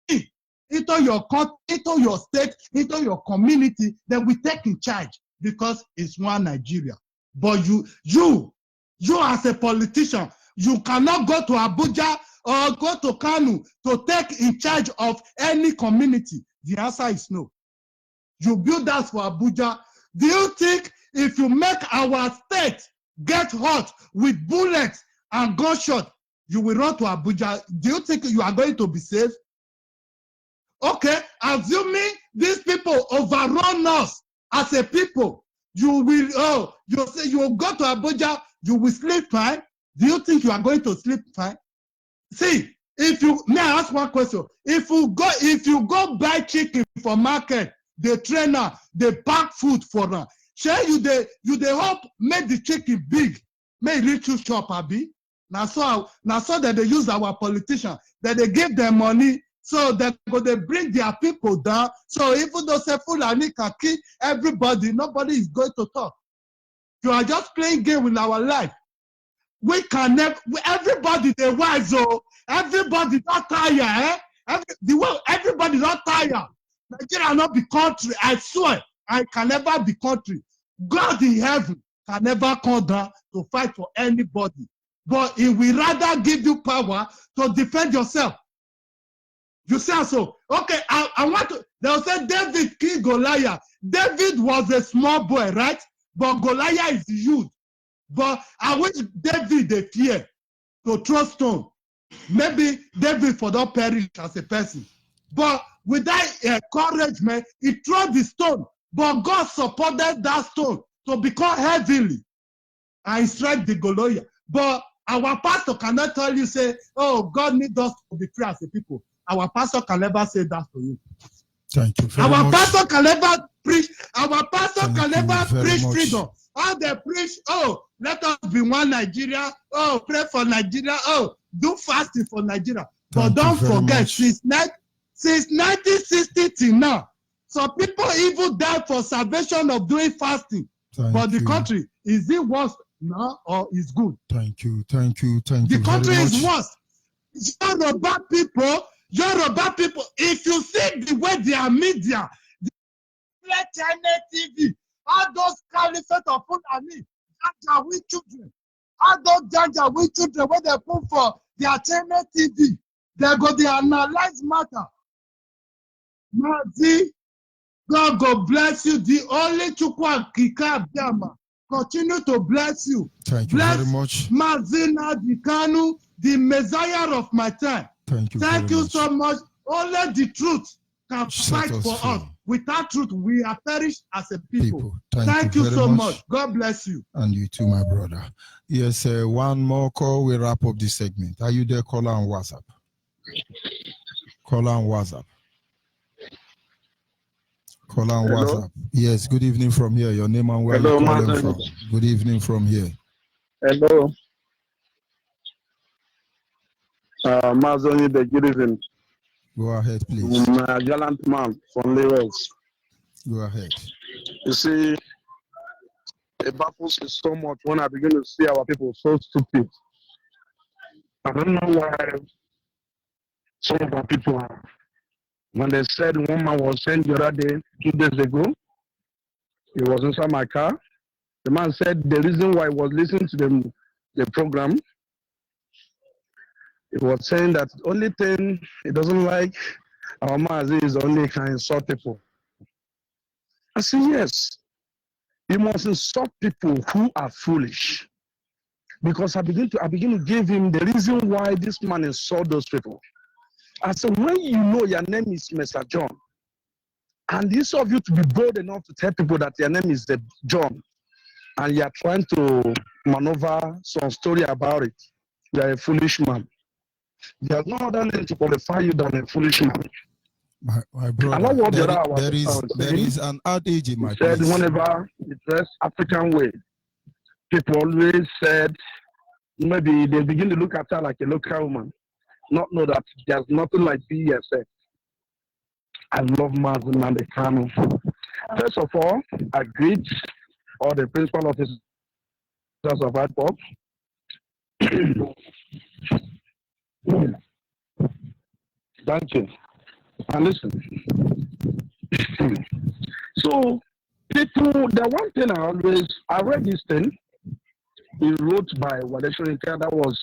it into your country, into your state, into your community. Then we take in charge because it's one Nigeria. But you as a politician, you cannot go to Abuja or go to Kanu to take in charge of any community. The answer is no. You build that for Abuja. Do you think if you make our state get hot with bullets and gunshot, you will run to Abuja? Do you think you are going to be safe? Okay, assuming these people overrun us as a people, you will, you say you will go to Abuja, you will sleep fine. Do you think you are going to sleep fine? See, may I ask one question? If you go buy chicken for market, the trainer, they pack food for them. Share you they hope make the chicken big may reach you shop, abi. Now so that they use our politicians, that they give them money, so that they bring their people down. So even though say Fulani can kill everybody, nobody is going to talk. You are just playing game with our life. We can never, everybody they wise, oh, everybody not tired, everybody not tired. Nigeria not be country, I swear, I can never be country. God in heaven can never come down to fight for anybody. But he will rather give you power to defend yourself. You say so. Okay, I want to, they'll say David killed Goliath. David was a small boy, right? But Goliath is huge. But I wish David they fear to throw stone. Maybe David for not perish as a person. But with that encouragement, he threw the stone. But God supported that stone to become heavily and strike the Goliath. But our pastor cannot tell you, say, oh, God needs us to be free as a people. Our pastor can never say that to you. Thank you very our much. Pastor can never preach. Our pastor Thank can you never very preach much. freedom. All they preach, oh, let us be one Nigeria. Oh, pray for Nigeria. Oh, do fasting for Nigeria. Thank but don't you very forget, much. since 1960 till now, some people even died for salvation of doing fasting. Thank but the you. country, is it worse now or is good? Thank you, thank you, thank The you country very much. is worse. Yoruba people, if you see the way their media, the channel TV, all those caliphate of Fulani, Janjaweed children, all those Janjaweed children, when they put for their channel TV, they analyze matter. Mazi, God go bless you. The only Chukwa Kika Biama continue to bless you. Thank you bless very much. Mazina Dikanu, the Messiah of my time. Thank you Thank very you much. so much. Only the truth can Set fight us for free. us. Without truth, we are perished as a people. Thank you you very so much. much. God bless you. And you too, my brother. Yes, one more call. We wrap up this segment. Are you there? Caller on WhatsApp. Caller on WhatsApp. Caller on Hello? WhatsApp. Yes, good evening from here. Your name and where Hello, you calling Martin. from. Good evening from here. Hello. Onyibe, good evening. Go ahead, please. I'm a gallant man from Lagos. Go ahead. You see, it baffles me so much when I begin to see our people so stupid. I don't know why some of our people are. When they said one man was sent the other day, 2 days ago, he was inside my car. The man said the reason why he was listening to the program, he was saying that the only thing he doesn't like our Mazi is only can insult people. I said, yes, you must insult people who are foolish. Because I begin to give him the reason why this man insulted those people. I said, when you know your name is Mr. John, and each of you to be bold enough to tell people that your name is John, and you are trying to maneuver some story about it, you are a foolish man. There's no other name to qualify you than a foolish man. My brother, there is an adage in my place. place. Whenever you dress African way, people always said, maybe they begin to look at her like a local woman, not know that there's nothing like BSF. I love Mazin Mandekano. First of all, I greet all the principal officers of IPOP. Thank you. And listen. So, people, the one thing I read this thing, he wrote by Wale Soyinka, that was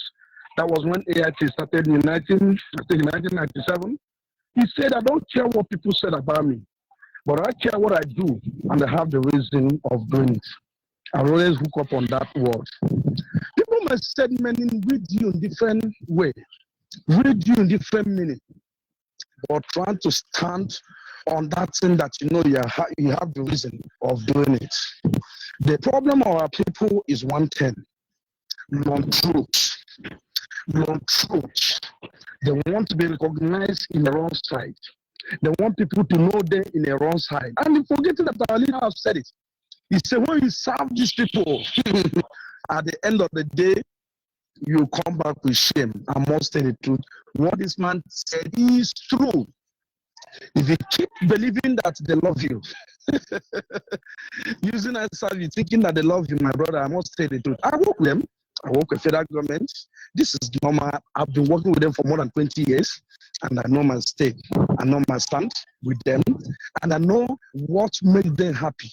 when AIT started in 1997. He said, I don't care what people said about me, but I care what I do, and I have the reason of doing it. I always hook up on that word. People may say many read you in different way, read you in different meaning, but trying to stand on that thing that you know you have the reason of doing it. The problem of our people is one thing: non-truth. Non-truth. They want to be recognized in the wrong side. They want people to know them in the wrong side. And forgetting that our leader has said it. He said, when you serve these people, At the end of the day, you come back with shame. I must tell the truth. What this man said is true. If you keep believing that they love you, using that service, thinking that they love you, my brother, I must tell the truth. I work with them. I work with federal government. This is normal. I've been working with them for more than 20 years, and I know my stake. I know my stand with them, and I know what makes them happy.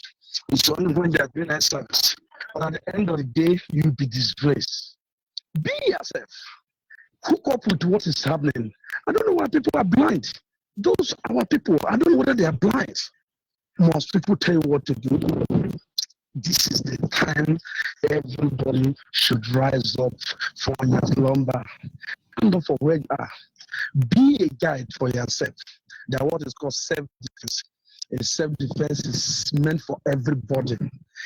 It's only when they are doing that service. But at the end of the day, you'll be disgraced. Be yourself. Hook up with what is happening. I don't know why people are blind. Those our people, I don't know whether they are blind. Most people tell you what to do. This is the time everybody should rise up for your lumber. Stand up for where you are. Be a guide for yourself. There are what is called self-defense. Self-defense is meant for everybody.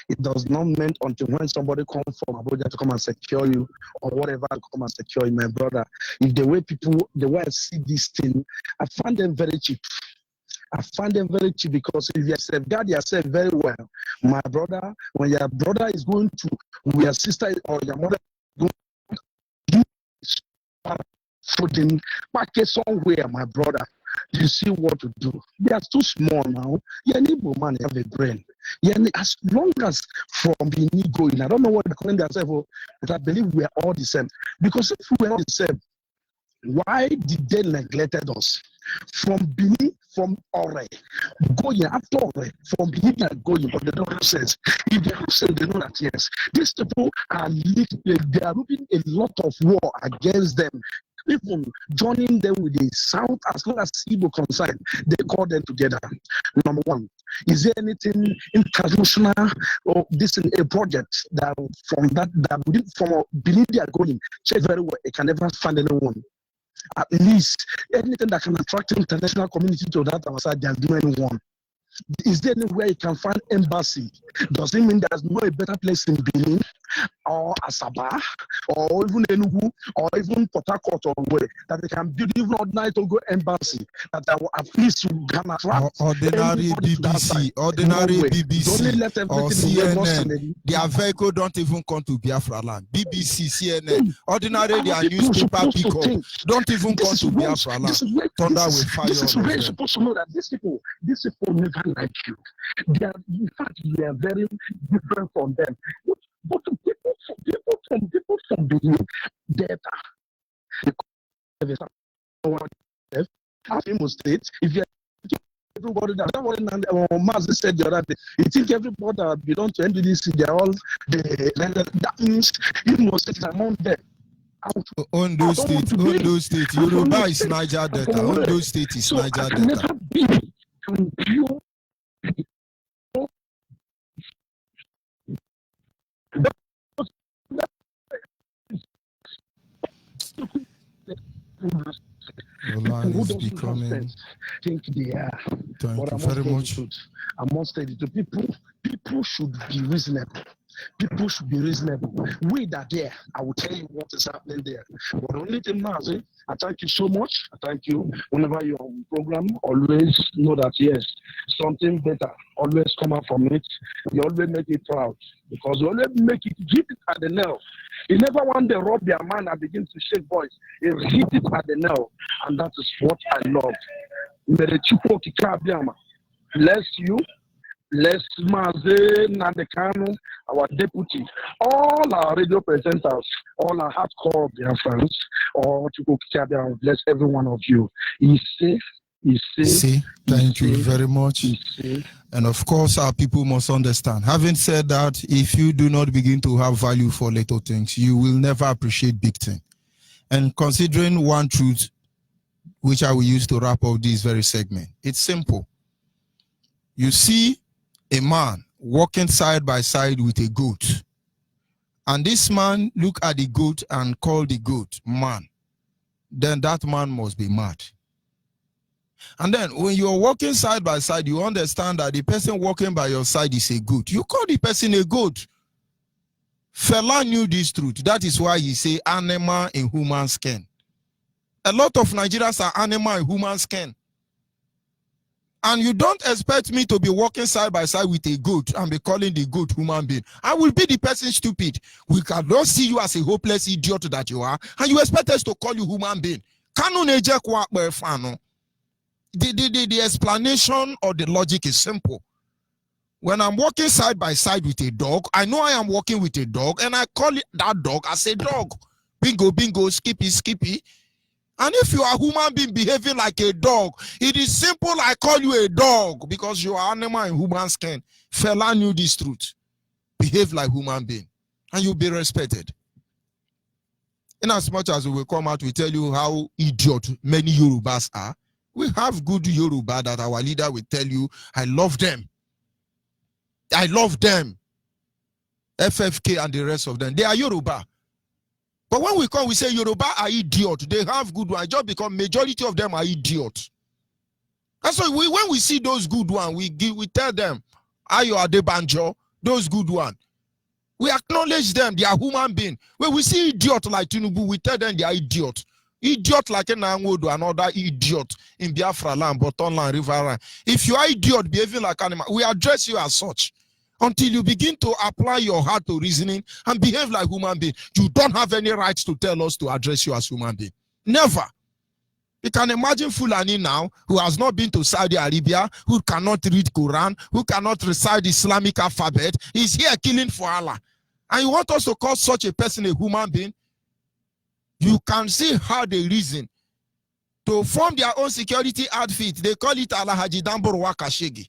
It does not meant until when somebody comes from Abuja to come and secure you or whatever to come and secure you, my brother. If the way I see this thing, I find them very cheap. I find them very cheap because if you safeguard yourself very well, my brother, when your brother is going to, your sister or your mother is going to do package somewhere, my brother, you see what to do. They are too small now. You need man have a brain. As long as from being going, I don't know what they call themselves, but I believe we are all the same. Because if we are all the same, why did they neglected us? From Benin, from Ore, going after Ore, from Benin going, but they don't have sense. If they have sense, they know that yes, these people are they are moving a lot of war against them. Even joining them with the South, as long as Igbo concerned, they call them together. Number one, is there anything international or this is a project that from Benin they are going? Check very well. It can never find anyone. At least anything that can attract the international community to that our side, they are doing one. Is there anywhere you can find embassy? Does it mean there's no a better place in Benin or Asaba or even Enugu or even Port Harcourt or where that they can build even ordinary Togo embassy that at least you can attract ordinary BBC, or CNN? Their vehicle don't even come to Biafra land. BBC, CNN, ordinary their newspaper people don't even come to Biafra land. Thunder will fire. This is where you're supposed to know that these people never like you. They are, in fact, they are very different from them. But people from Benin, data. Imo State, if you everybody that's what Mazi said the other day, you think everybody that belongs to NDDC, they're all that means Imo State is among them. Ondo State, Yoruba is Niger Delta. Ondo State is Niger Delta. Your line is becoming. Think they are. Thank you very much. I must tell you, people should be reasonable. People should be reasonable. We that are there, I will tell you what is happening there. But only thing, Mazi, I thank you so much. I thank you. Whenever you're on program, always know that yes, something better always come out from it. You always make it proud because you always make it hit it at the nail. You never want to rub their man and begin to shake voice. You hit it at the nail, and that is what I love. Bless you. Bless Mazi Nandekano, our deputy, all our radio presenters, all our hardcore Biafrans, all to bless every one of you. He's safe. Thank you very much. And of course, our people must understand. Having said that, if you do not begin to have value for little things, you will never appreciate big things. And considering one truth, which I will use to wrap up this very segment, it's simple. You see a man walking side by side with a goat, and this man look at the goat and call the goat man, then that man must be mad. And then when you're walking side by side, you understand that the person walking by your side is a goat. You call the person a goat. Fela knew this truth. That is why he say animal in human skin. A lot of Nigerians are animal in human skin. And you don't expect me to be walking side by side with a goat and be calling the goat human being. I will be the person stupid. We cannot see you as a hopeless idiot that you are, and you expect us to call you human being. The explanation or the logic is simple. When I'm walking side by side with a dog, I know I am walking with a dog, and I call that dog as a dog. Bingo, bingo, skippy, skippy. And if you are a human being behaving like a dog, it is simple. I call you a dog because you are animal in human skin. Fella knew this truth. Behave like human being, and you'll be respected. In as much as we will come out, we tell you how idiot many Yorubas are. We have good Yoruba that our leader will tell you, I love them. I love them. FFK and the rest of them. They are Yoruba. But when we come, we say Yoruba are idiot. They have good ones. Just because majority of them are idiot. That's why when we see those good ones, we tell them, Ayo Adebanjo, those good ones. We acknowledge them. They are human beings. When we see idiot like Tinubu, we tell them they are idiot. Idiot like Enangodo, another idiot in Biafra land, Botton land, River land. If you are idiot behaving like animal, we address you as such. Until you begin to apply your heart to reasoning and behave like human being, you don't have any right to tell us to address you as human being. Never. You can imagine Fulani now, who has not been to Saudi Arabia, who cannot read Quran, who cannot recite Islamic alphabet, is here killing for Allah. And you want us to call such a person a human being? You can see how they reason. To form their own security outfit, they call it Alahaji Damboro Wakashegi.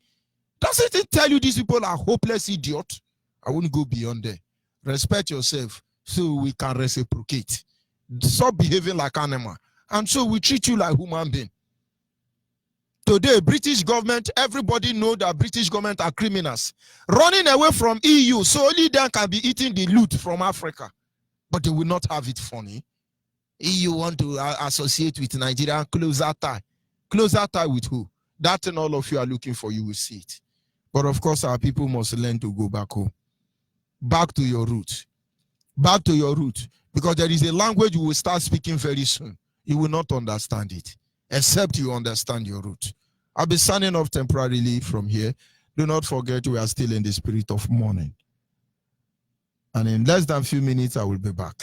Doesn't it tell you these people are hopeless idiots? I wouldn't go beyond there. Respect yourself so we can reciprocate. Stop behaving like animal. And so we treat you like human being. Today, British government, everybody know that British government are criminals. Running away from EU, so only them can be eating the loot from Africa. But they will not have it funny. EU want to associate with Nigeria, closer tie. Closer tie with who? That and all of you are looking for, you will see it. But of course, our people must learn to go back home. Back to your roots. Back to your roots. Because there is a language you will start speaking very soon. You will not understand it, except you understand your roots. I'll be signing off temporarily from here. Do not forget we are still in the spirit of mourning. And in less than a few minutes, I will be back.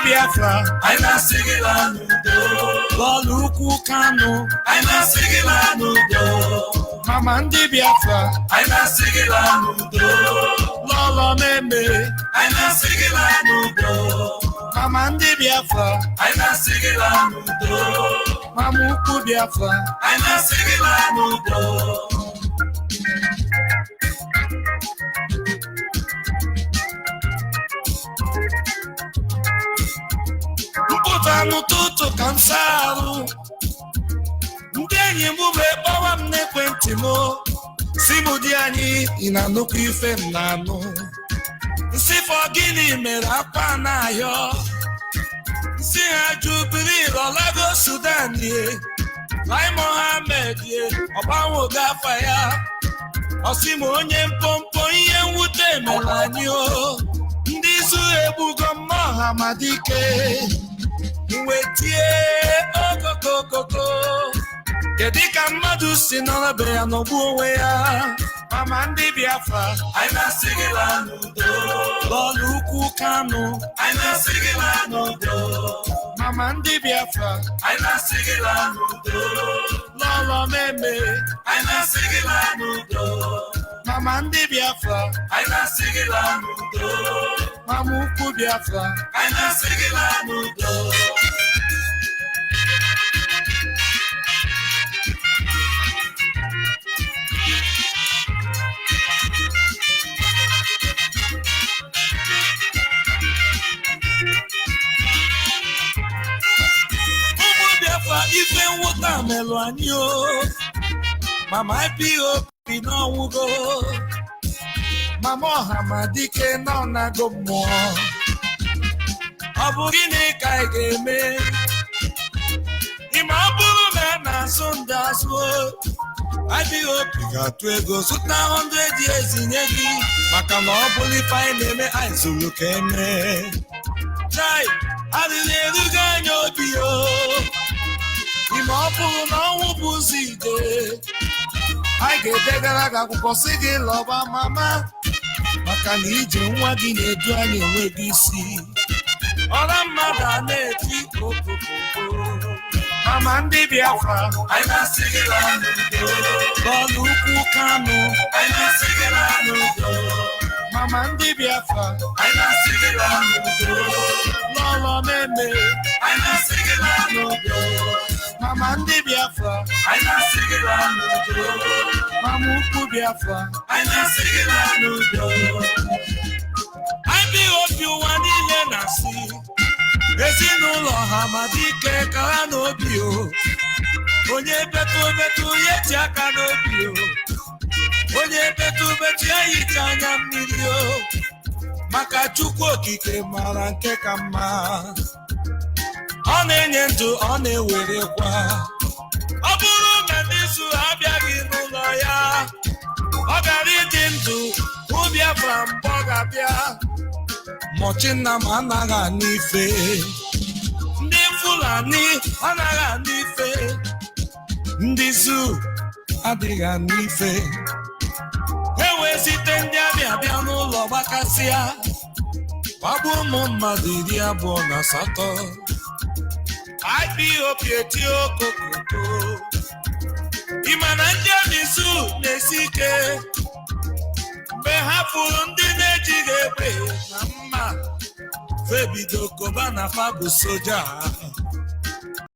Biafra, I'm a Sigilano, Loluku Kano, I'm a Sigilano, Mamandi Biafra, I'm a Sigilano, Lolo Meme, I'm a Sigilano, Mamandi Biafra, I'm a Sigilano, Mamuku Biafra, I'm a Sigilano. N'ụtụtụ ka m saa arụ ndị enyi m bụ ekpọwa m n'ekwentị m si m di anyị ị na-anụkwa ife m na-anụ nsị fọ gịnị mere akwa na-ayọ nsị ha Jubril ọlago Sudan ye Lai Mohammed ye ọgbanwe gafa ya ọsị m onye mpompo ihe mwute mere anyị o ndị izu egbugo mmụọ ma dike wetie okokokoko kedu ka mmadụ si nọrọbe ya n'ọgbụ onwe ya mama ndị bịa Biafra, I na sigila nudo. Lolu Kukano, I na sigila nudo. Mama ndi Biafra, I na sigila nudo. Lolo Meme, I na sigila nudo. Mama ndi Biafra, I na sigila nudo. Mamuku Biafra, I na sigila nudo. Ife nwụta melụ anyị o, mama IPOB n'ọnwụgo, mama ọha ma dike nọ na-agụ mmụọ. Ọ bụ gịnị ka ị ga-eme? Ịma ọ bụrụ na a na-asụ ndị asụ, IPOB ga-atụ ego zụta 100 years nye gị, maka na ọ bụrụ ife anyị na-eme anyị zụrụ ka eme. Chai, adịghị erugo anya obi o. Ime ọ bụrụ na ọnwụ bụ ụzọ ide, anyị ga-edegara gị akwụkwọ sị gị lọba mama, maka na ije nwa gị na-edu anyị enweghị isi. Ọra mmadụ a na-eti okokoko. Mama ndị Biafra, anyị na-asị gị laa n'udo. Lọlụ ukwu Kano, anyị na-asị gị laa n'udo. Mama ndị Biafra, anyị na-asị gị laa n'udo. Lọlọ Meme, anyị na-asị gị laa n'udo. Mama ndị Biafra, anyị na-asị gị laa n'udo. Mama ukwu Biafra, anyị na-asị gị laa n'udo. IPOB ụwa niile na-asị, ezinụlọ ha ma dike ka ha n'obi o. Onye betu ya eti aka n'obi o. Onye betu ya yicha anya mmiri o. Maka Chukwu okike mara nke ka mma. Ọ na-enye ndụ, ọ na-ewerekwa. Ọ bụrụ na ndị Isu abịaghị n'ụlọ ya, ọ gara ịdị ndụ hụ Biafra mgbe ọ ga-abịa. Mọchi nna m anaghị anụ ife. Ndị Fulani anaghị anụ ife. Ndị Isu adịghị anụ ife. E wee site ndị abịa n'ụlọ gbakasịa, gbagbuo ụmụ mmadụ 28. IPOB eti okokoko. Ịma na ndị Isu na-esi ike mgbe ha fụrụ ndị na-ejighị egbe na mma, febido koba na fa bụ soja.